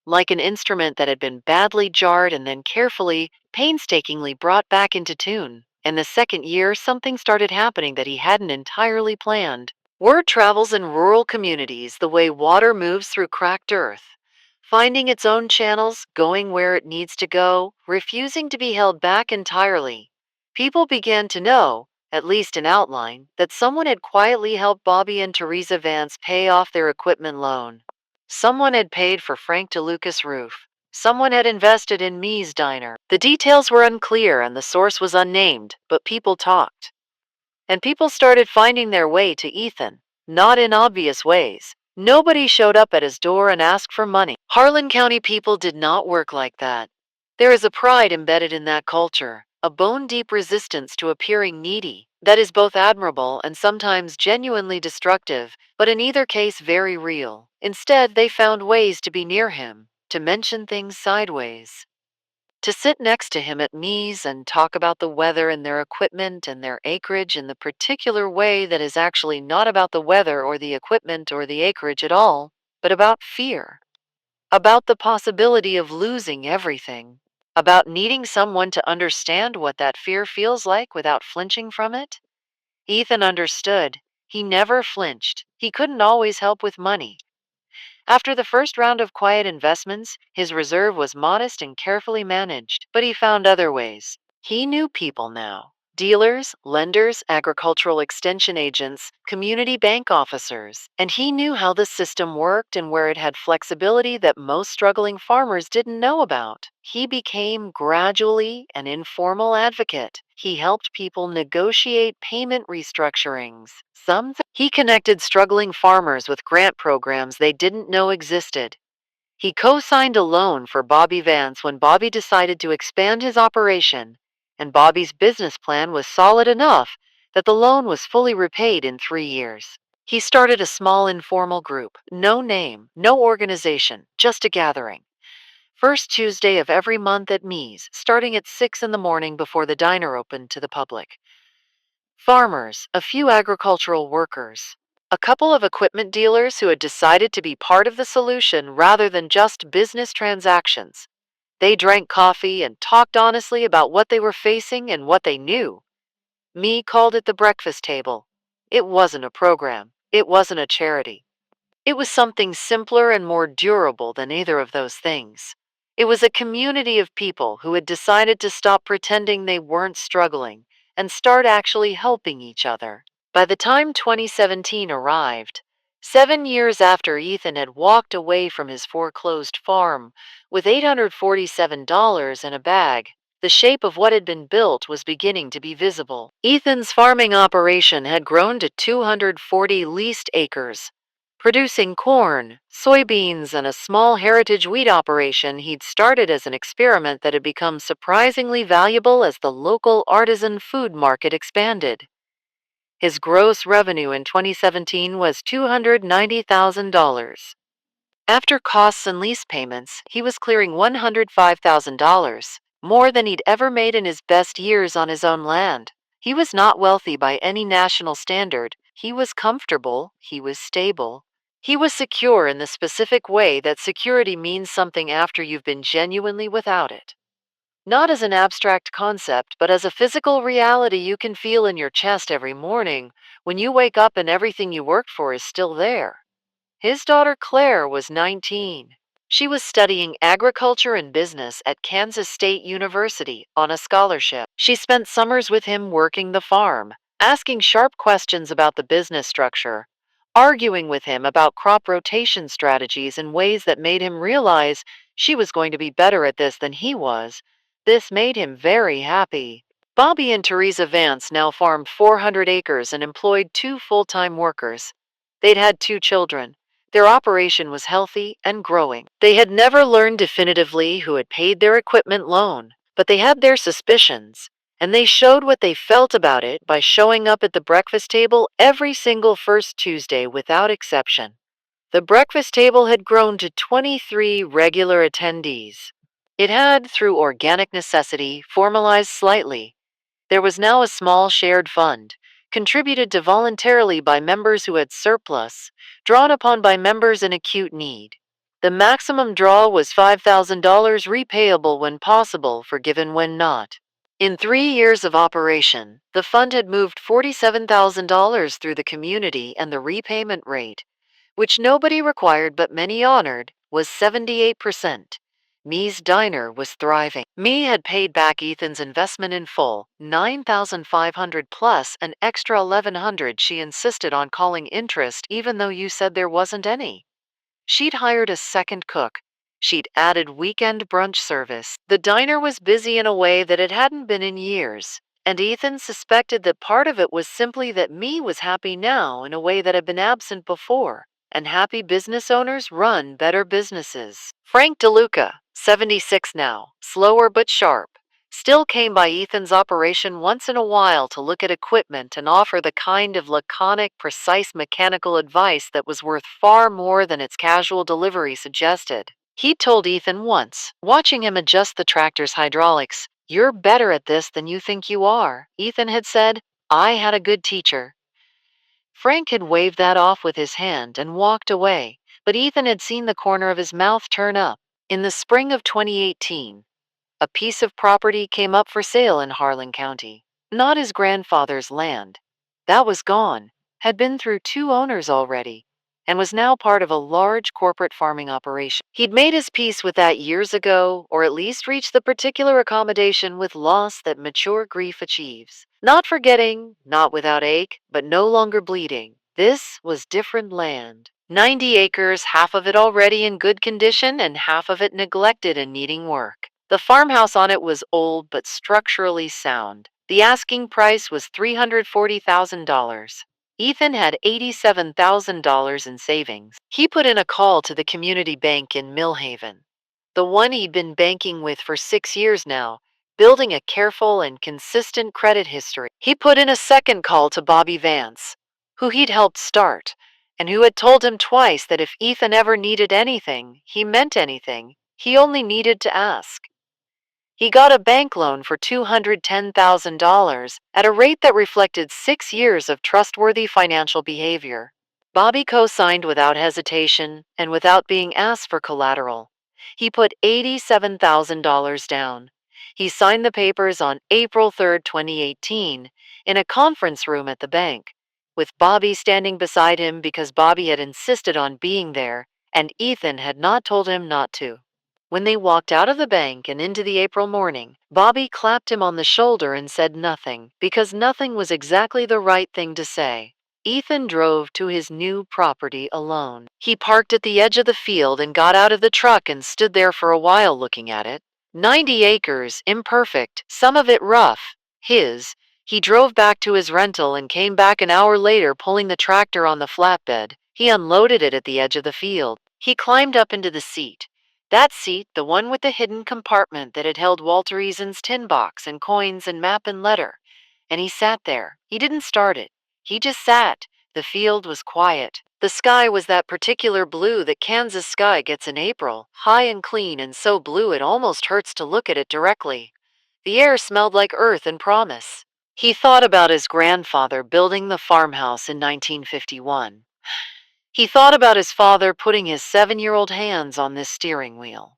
Like an instrument that had been badly jarred and then carefully, painstakingly brought back into tune. In the second year, something started happening that he hadn't entirely planned. Word travels in rural communities the way water moves through cracked earth, finding its own channels, going where it needs to go, refusing to be held back entirely. People began to know, at least in outline, that someone had quietly helped Bobby and Teresa Vance pay off their equipment loan. Someone had paid for Frank DeLuca's roof. Someone had invested in Me's diner. The details were unclear and the source was unnamed, but people talked. And people started finding their way to Ethan, not in obvious ways. Nobody showed up at his door and asked for money. Harlan County people did not work like that. There is a pride embedded in that culture, a bone-deep resistance to appearing needy, that is both admirable and sometimes genuinely destructive, but in either case very real. Instead, they found ways to be near him, to mention things sideways, to sit next to him at meals and talk about the weather and their equipment and their acreage in the particular way that is actually not about the weather or the equipment or the acreage at all, but about fear, about the possibility of losing everything, about needing someone to understand what that fear feels like without flinching from it. Ethan understood. He never flinched. He couldn't always help with money. After the first round of quiet investments, his reserve was modest and carefully managed, but he found other ways. He knew people now: dealers, lenders, agricultural extension agents, community bank officers, and he knew how the system worked and where it had flexibility that most struggling farmers didn't know about. He became gradually an informal advocate. He helped people negotiate payment restructurings. He connected struggling farmers with grant programs they didn't know existed. He co-signed a loan for Bobby Vance when Bobby decided to expand his operation, and Bobby's business plan was solid enough that the loan was fully repaid in 3 years. He started a small informal group, no name, no organization, just a gathering. First Tuesday of every month at Me's, starting at 6 in the morning before the diner opened to the public. Farmers, a few agricultural workers, a couple of equipment dealers who had decided to be part of the solution rather than just business transactions. They drank coffee and talked honestly about what they were facing and what they knew. Me called it the breakfast table. It wasn't a program. It wasn't a charity. It was something simpler and more durable than either of those things. It was a community of people who had decided to stop pretending they weren't struggling and start actually helping each other. By the time 2017 arrived, 7 years after Ethan had walked away from his foreclosed farm with $847 in a bag, the shape of what had been built was beginning to be visible. Ethan's farming operation had grown to 240 leased acres, producing corn, soybeans, and a small heritage wheat operation he'd started as an experiment that had become surprisingly valuable as the local artisan food market expanded. His gross revenue in 2017 was $290,000. After costs and lease payments, he was clearing $105,000, more than he'd ever made in his best years on his own land. He was not wealthy by any national standard. He was comfortable. He was stable. He was secure in the specific way that security means something after you've been genuinely without it. Not as an abstract concept, but as a physical reality you can feel in your chest every morning when you wake up and everything you worked for is still there. His daughter Claire was 19. She was studying agriculture and business at Kansas State University on a scholarship. She spent summers with him working the farm, asking sharp questions about the business structure, arguing with him about crop rotation strategies in ways that made him realize she was going to be better at this than he was. This made him very happy. Bobby and Teresa Vance now farmed 400 acres and employed 2 full-time workers. They'd had 2 children. Their operation was healthy and growing. They had never learned definitively who had paid their equipment loan, but they had their suspicions, and they showed what they felt about it by showing up at the breakfast table every single first Tuesday without exception. The breakfast table had grown to 23 regular attendees. It had, through organic necessity, formalized slightly. There was now a small shared fund, contributed to voluntarily by members who had surplus, drawn upon by members in acute need. The maximum draw was $5,000 repayable when possible, forgiven when not. In 3 years of operation, the fund had moved $47,000 through the community, and the repayment rate, which nobody required but many honored, was 78%. Me's diner was thriving. Me had paid back Ethan's investment in full, $9,500 plus an extra $1,100 she insisted on calling interest even though you said there wasn't any. She'd hired a second cook. She'd added weekend brunch service. The diner was busy in a way that it hadn't been in years, and Ethan suspected that part of it was simply that Me was happy now in a way that had been absent before, and happy business owners run better businesses. Frank DeLuca, 76 now, slower but sharp, still came by Ethan's operation once in a while to look at equipment and offer the kind of laconic, precise mechanical advice that was worth far more than its casual delivery suggested. He told Ethan once, watching him adjust the tractor's hydraulics, "You're better at this than you think you are." Ethan had said, "I had a good teacher." Frank had waved that off with his hand and walked away, but Ethan had seen the corner of his mouth turn up. In the spring of 2018, a piece of property came up for sale in Harlan County. Not his grandfather's land. That was gone, had been through two owners already, and was now part of a large corporate farming operation. He'd made his peace with that years ago, or at least reached the particular accommodation with loss that mature grief achieves. Not forgetting, not without ache, but no longer bleeding. This was different land. 90 acres, half of it already in good condition and half of it neglected and needing work. The farmhouse on it was old but structurally sound. The asking price was $340,000. Ethan had $87,000 in savings. He put in a call to the community bank in Millhaven, the one he'd been banking with for 6 years now, building a careful and consistent credit history. He put in a second call to Bobby Vance, who he'd helped start, and who had told him twice that if Ethan ever needed anything, he meant anything, he only needed to ask. He got a bank loan for $210,000 at a rate that reflected 6 years of trustworthy financial behavior. Bobby co-signed without hesitation and without being asked for collateral. He put $87,000 down. He signed the papers on April 3, 2018, in a conference room at the bank, with Bobby standing beside him because Bobby had insisted on being there, and Ethan had not told him not to. When they walked out of the bank and into the April morning, Bobby clapped him on the shoulder and said nothing, because nothing was exactly the right thing to say. Ethan drove to his new property alone. He parked at the edge of the field and got out of the truck and stood there for a while looking at it. 90 acres, imperfect, some of it rough. His. He drove back to his rental and came back an hour later pulling the tractor on the flatbed. He unloaded it at the edge of the field. He climbed up into the seat. That seat, the one with the hidden compartment that had held Walter Eason's tin box and coins and map and letter. And he sat there. He didn't start it. He just sat. The field was quiet. The sky was that particular blue that Kansas sky gets in April, high and clean and so blue it almost hurts to look at it directly. The air smelled like earth and promise. He thought about his grandfather building the farmhouse in 1951. He thought about his father putting his 7-year-old hands on this steering wheel.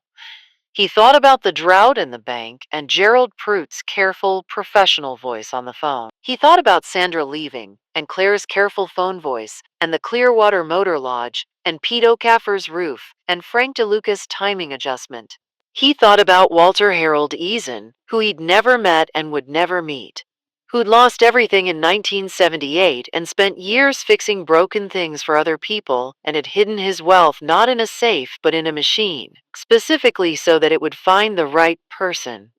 He thought about the drought in the bank and Gerald Pruitt's careful, professional voice on the phone. He thought about Sandra leaving, and Claire's careful phone voice, and the Clearwater Motor Lodge, and Pete O'Caffer's roof, and Frank DeLuca's timing adjustment. He thought about Walter Harold Eason, who he'd never met and would never meet, who'd lost everything in 1978 and spent years fixing broken things for other people and had hidden his wealth not in a safe but in a machine, specifically so that it would find the right person.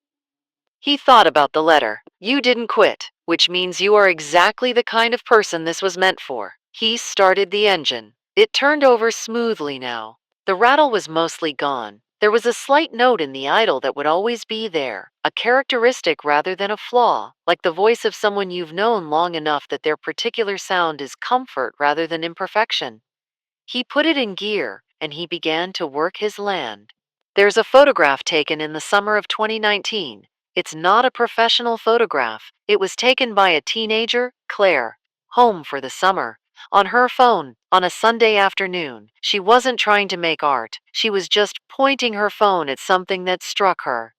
He thought about the letter, "You didn't quit," which means you are exactly the kind of person this was meant for. He started the engine. It turned over smoothly now. The rattle was mostly gone. There was a slight note in the idle that would always be there, a characteristic rather than a flaw, like the voice of someone you've known long enough that their particular sound is comfort rather than imperfection. He put it in gear and he began to work his land. There's a photograph taken in the summer of 2019. It's not a professional photograph. It was taken by a teenager, Claire, home for the summer. On her phone, on a Sunday afternoon. She wasn't trying to make art. She was just pointing her phone at something that struck her.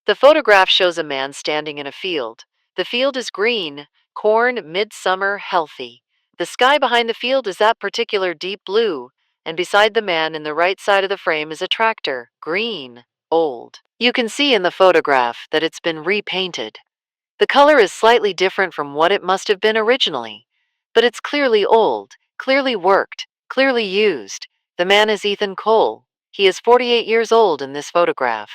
The photograph shows a man standing in a field. The field is green, corn, midsummer, healthy. The sky behind the field is that particular deep blue, and beside the man in the right side of the frame is a tractor, green, old. You can see in the photograph that it's been repainted. The color is slightly different from what it must have been originally, but it's clearly old, clearly worked, clearly used. The man is Ethan Cole. He is 48 years old in this photograph.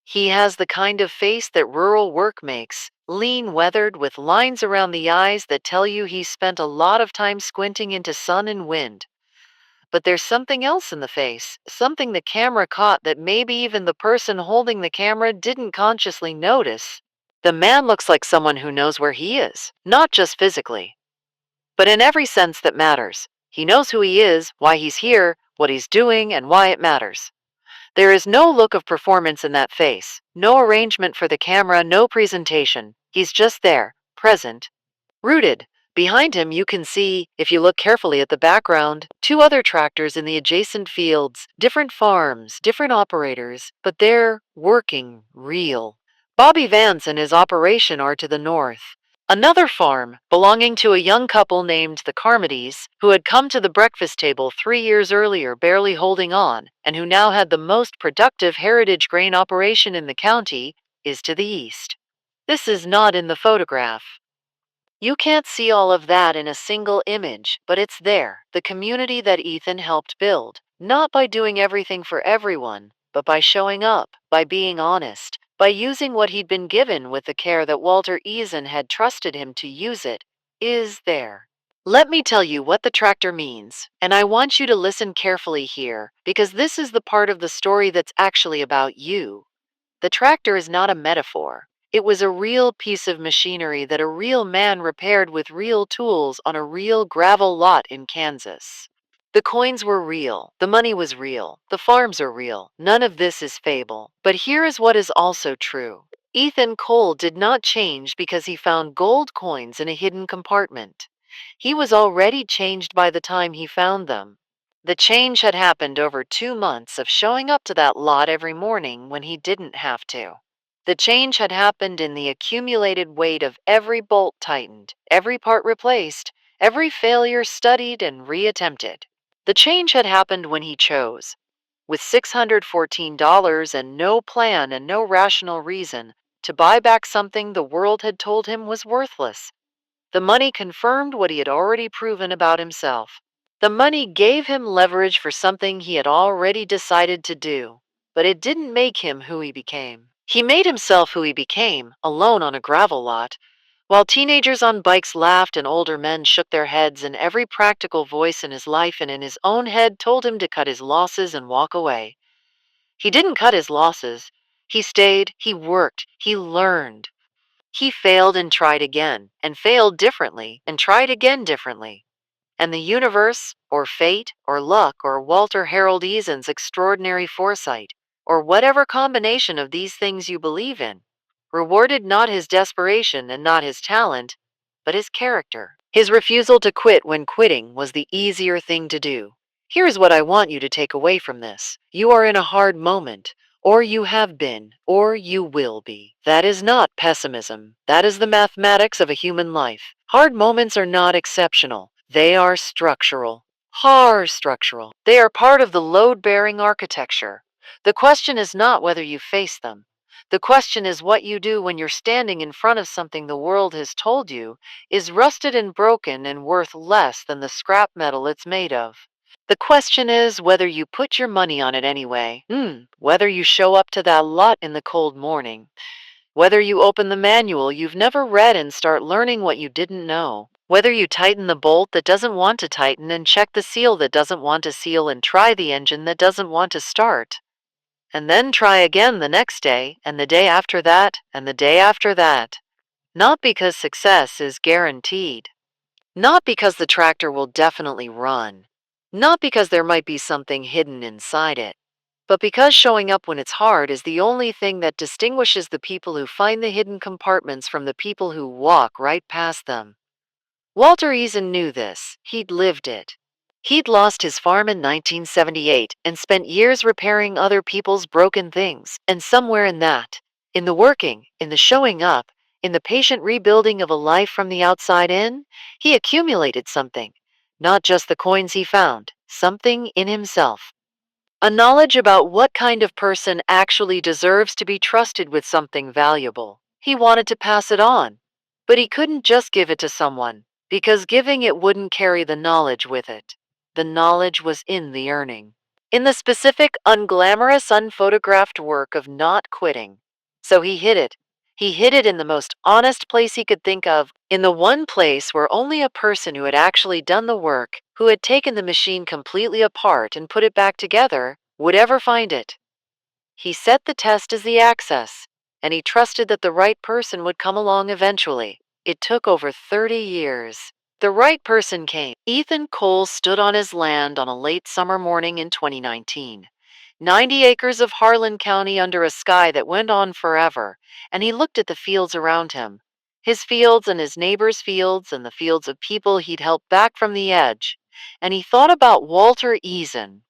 He has the kind of face that rural work makes, lean, weathered, with lines around the eyes that tell you he's spent a lot of time squinting into sun and wind. But there's something else in the face, something the camera caught that maybe even the person holding the camera didn't consciously notice. The man looks like someone who knows where he is, not just physically, but in every sense that matters. He knows who he is, why he's here, what he's doing, and why it matters. There is no look of performance in that face, no arrangement for the camera, no presentation. He's just there, present, rooted. Behind him, you can see, if you look carefully at the background, two other tractors in the adjacent fields, different farms, different operators, but they're working real. Bobby Vance and his operation are to the north. Another farm, belonging to a young couple named the Carmodys, who had come to the breakfast table 3 years earlier barely holding on, and who now had the most productive heritage grain operation in the county, is to the east. This is not in the photograph. You can't see all of that in a single image, but it's there, the community that Ethan helped build, not by doing everything for everyone, but by showing up, by being honest, by using what he'd been given with the care that Walter Eason had trusted him to use it, is there. Let me tell you what the tractor means, and I want you to listen carefully here, because this is the part of the story that's actually about you. The tractor is not a metaphor. It was a real piece of machinery that a real man repaired with real tools on a real gravel lot in Kansas. The coins were real. The money was real. The farms are real. None of this is fable. But here is what is also true. Ethan Cole did not change because he found gold coins in a hidden compartment. He was already changed by the time he found them. The change had happened over 2 months of showing up to that lot every morning when he didn't have to. The change had happened in the accumulated weight of every bolt tightened, every part replaced, every failure studied and reattempted. The change had happened when he chose, with $614 and no plan and no rational reason, to buy back something the world had told him was worthless. The money confirmed what he had already proven about himself. The money gave him leverage for something he had already decided to do, but it didn't make him who he became. He made himself who he became, alone on a gravel lot, while teenagers on bikes laughed and older men shook their heads, and every practical voice in his life and in his own head told him to cut his losses and walk away. He didn't cut his losses. He stayed, he worked, he learned. He failed and tried again, and failed differently, and tried again differently. And the universe, or fate, or luck, or Walter Harold Eason's extraordinary foresight, or whatever combination of these things you believe in, rewarded not his desperation and not his talent, but his character. His refusal to quit when quitting was the easier thing to do. Here's what I want you to take away from this. You are in a hard moment, or you have been, or you will be. That is not pessimism. That is the mathematics of a human life. Hard moments are not exceptional. They are structural. Hard structural. They are part of the load-bearing architecture. The question is not whether you face them. The question is what you do when you're standing in front of something the world has told you is rusted and broken and worth less than the scrap metal it's made of. The question is whether you put your money on it anyway, whether you show up to that lot in the cold morning, whether you open the manual you've never read and start learning what you didn't know, whether you tighten the bolt that doesn't want to tighten and check the seal that doesn't want to seal and try the engine that doesn't want to start. And then try again the next day, and the day after that, and the day after that. Not because success is guaranteed. Not because the tractor will definitely run. Not because there might be something hidden inside it, but because showing up when it's hard is the only thing that distinguishes the people who find the hidden compartments from the people who walk right past them. Walter Eason knew this. He'd lived it. He'd lost his farm in 1978 and spent years repairing other people's broken things. And somewhere in that, in the working, in the showing up, in the patient rebuilding of a life from the outside in, he accumulated something. Not just the coins he found, something in himself. A knowledge about what kind of person actually deserves to be trusted with something valuable. He wanted to pass it on, but he couldn't just give it to someone, because giving it wouldn't carry the knowledge with it. The knowledge was in the earning, in the specific, unglamorous, unphotographed work of not quitting. So he hid it. He hid it in the most honest place he could think of, in the one place where only a person who had actually done the work, who had taken the machine completely apart and put it back together, would ever find it. He set the test as the access, and he trusted that the right person would come along eventually. It took over 30 years. The right person came. Ethan Cole stood on his land on a late summer morning in 2019. 90 acres of Harlan County under a sky that went on forever, and he looked at the fields around him. His fields and his neighbors' fields and the fields of people he'd helped back from the edge. And he thought about Walter Eason.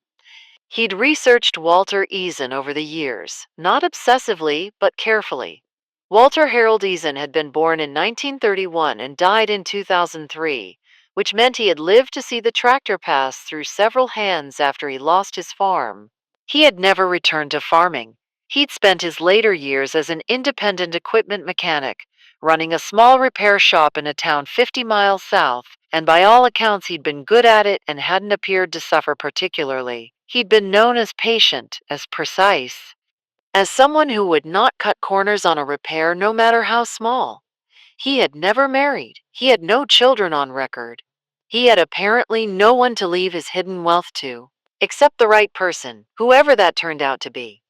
He'd researched Walter Eason over the years, not obsessively, but carefully. Walter Harold Eason had been born in 1931 and died in 2003, which meant he had lived to see the tractor pass through several hands after he lost his farm. He had never returned to farming. He'd spent his later years as an independent equipment mechanic, running a small repair shop in a town 50 miles south, and by all accounts he'd been good at it and hadn't appeared to suffer particularly. He'd been known as patient, as precise, as someone who would not cut corners on a repair no matter how small. He had never married. He had no children on record. He had apparently no one to leave his hidden wealth to, except the right person, whoever that turned out to be.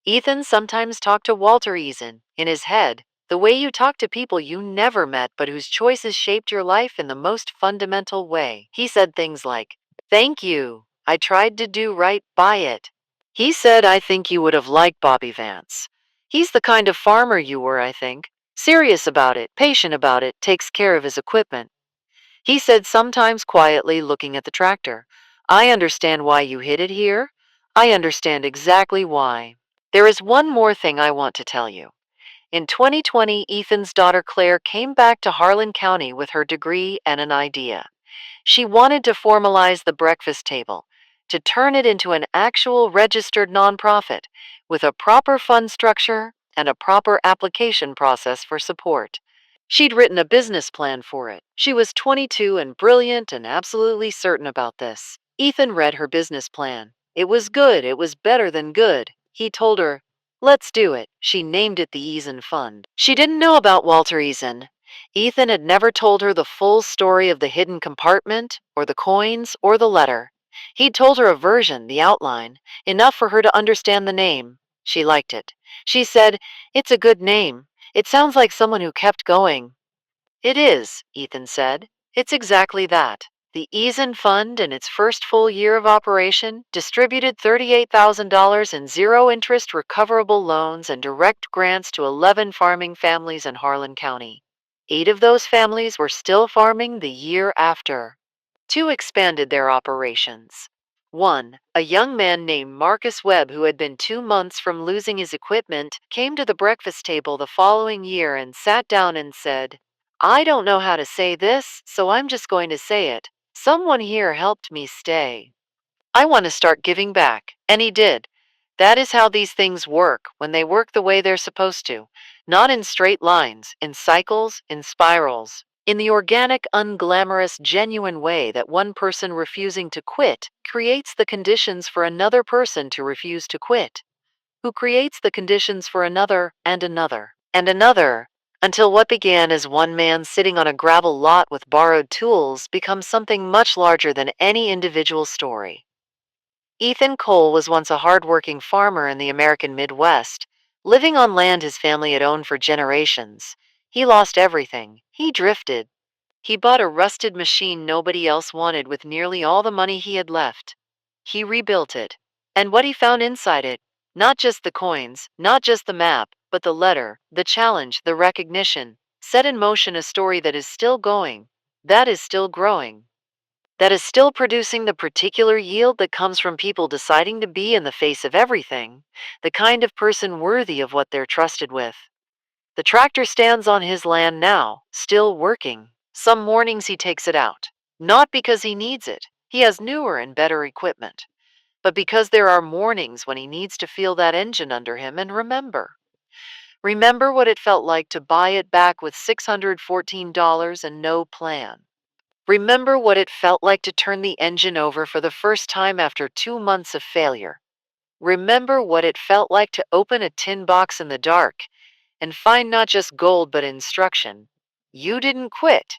Ethan sometimes talked to Walter Eason, in his head, the way you talk to people you never met but whose choices shaped your life in the most fundamental way. He said things like, "Thank you. I tried to do right by it." He said, "I think you would have liked Bobby Vance. He's the kind of farmer you were, I think. Serious about it, patient about it, takes care of his equipment." He said sometimes quietly, looking at the tractor, "I understand why you hid it here. I understand exactly why. There is one more thing I want to tell you." In 2020, Ethan's daughter Claire came back to Harlan County with her degree and an idea. She wanted to formalize the breakfast table, to turn it into an actual registered nonprofit with a proper fund structure and a proper application process for support. She'd written a business plan for it. She was 22 and brilliant and absolutely certain about this. Ethan read her business plan. It was good. It was better than good. He told her, "Let's do it." She named it the Eason Fund. She didn't know about Walter Eason. Ethan had never told her the full story of the hidden compartment, or the coins, or the letter. He'd told her a version, the outline, enough for her to understand the name. She liked it. She said, "It's a good name. It sounds like someone who kept going." "It is," Ethan said. "It's exactly that." The Eason Fund, in its first full year of operation, distributed $38,000 in zero-interest recoverable loans and direct grants to 11 farming families in Harlan County. 8 of those families were still farming the year after. 2 expanded their operations. 1, a young man named Marcus Webb, who had been 2 months from losing his equipment, came to the breakfast table the following year and sat down and said, "I don't know how to say this, so I'm just going to say it. Someone here helped me stay. I want to start giving back." And he did. That is how these things work when they work the way they're supposed to. Not in straight lines, in cycles, in spirals. In the organic, unglamorous, genuine way that one person refusing to quit creates the conditions for another person to refuse to quit, who creates the conditions for another and another and another, until what began as one man sitting on a gravel lot with borrowed tools becomes something much larger than any individual story. Ethan Cole was once a hard-working farmer in the American Midwest, living on land his family had owned for generations. He lost everything. He drifted. He bought a rusted machine nobody else wanted with nearly all the money he had left. He rebuilt it. And what he found inside it, not just the coins, not just the map, but the letter, the challenge, the recognition, set in motion a story that is still going, that is still growing, that is still producing the particular yield that comes from people deciding to be in the face of everything, the kind of person worthy of what they're trusted with. The tractor stands on his land now, still working. Some mornings he takes it out. Not because he needs it, he has newer and better equipment, but because there are mornings when he needs to feel that engine under him and remember. Remember what it felt like to buy it back with $614 and no plan. Remember what it felt like to turn the engine over for the first time after 2 months of failure. Remember what it felt like to open a tin box in the dark and find not just gold but instruction. You didn't quit,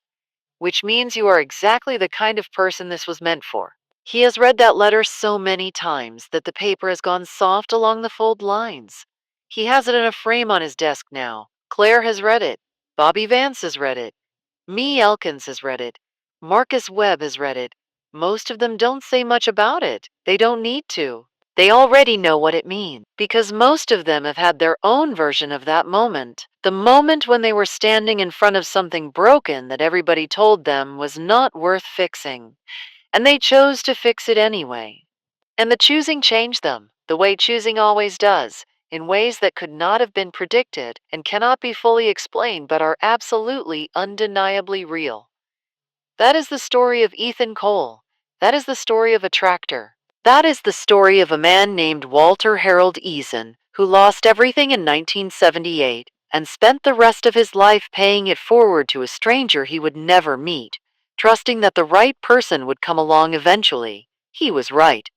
which means you are exactly the kind of person this was meant for. He has read that letter so many times that the paper has gone soft along the fold lines. He has it in a frame on his desk now. Claire has read it. Bobby Vance has read it. Mee Elkins has read it. Marcus Webb has read it. Most of them don't say much about it. They don't need to. They already know what it means, because most of them have had their own version of that moment. The moment when they were standing in front of something broken that everybody told them was not worth fixing, and they chose to fix it anyway. And the choosing changed them, the way choosing always does, in ways that could not have been predicted and cannot be fully explained but are absolutely undeniably real. That is the story of Ethan Cole. That is the story of a tractor. That is the story of a man named Walter Harold Eason, who lost everything in 1978 and spent the rest of his life paying it forward to a stranger he would never meet, trusting that the right person would come along eventually. He was right.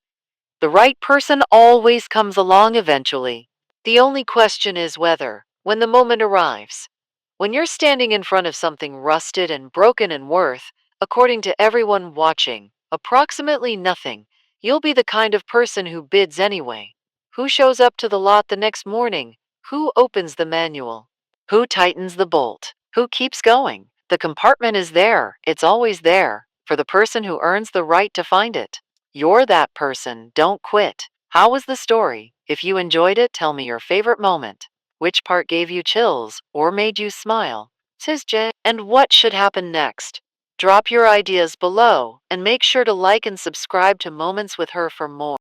The right person always comes along eventually. The only question is whether, when the moment arrives, when you're standing in front of something rusted and broken and worth, according to everyone watching, approximately nothing, you'll be the kind of person who bids anyway. Who shows up to the lot the next morning? Who opens the manual? Who tightens the bolt? Who keeps going? The compartment is there. It's always there for the person who earns the right to find it. You're that person. Don't quit. How was the story? If you enjoyed it, tell me your favorite moment. Which part gave you chills or made you smile? Says Jay. And what should happen next? Drop your ideas below and make sure to like and subscribe to Moments with Her for more.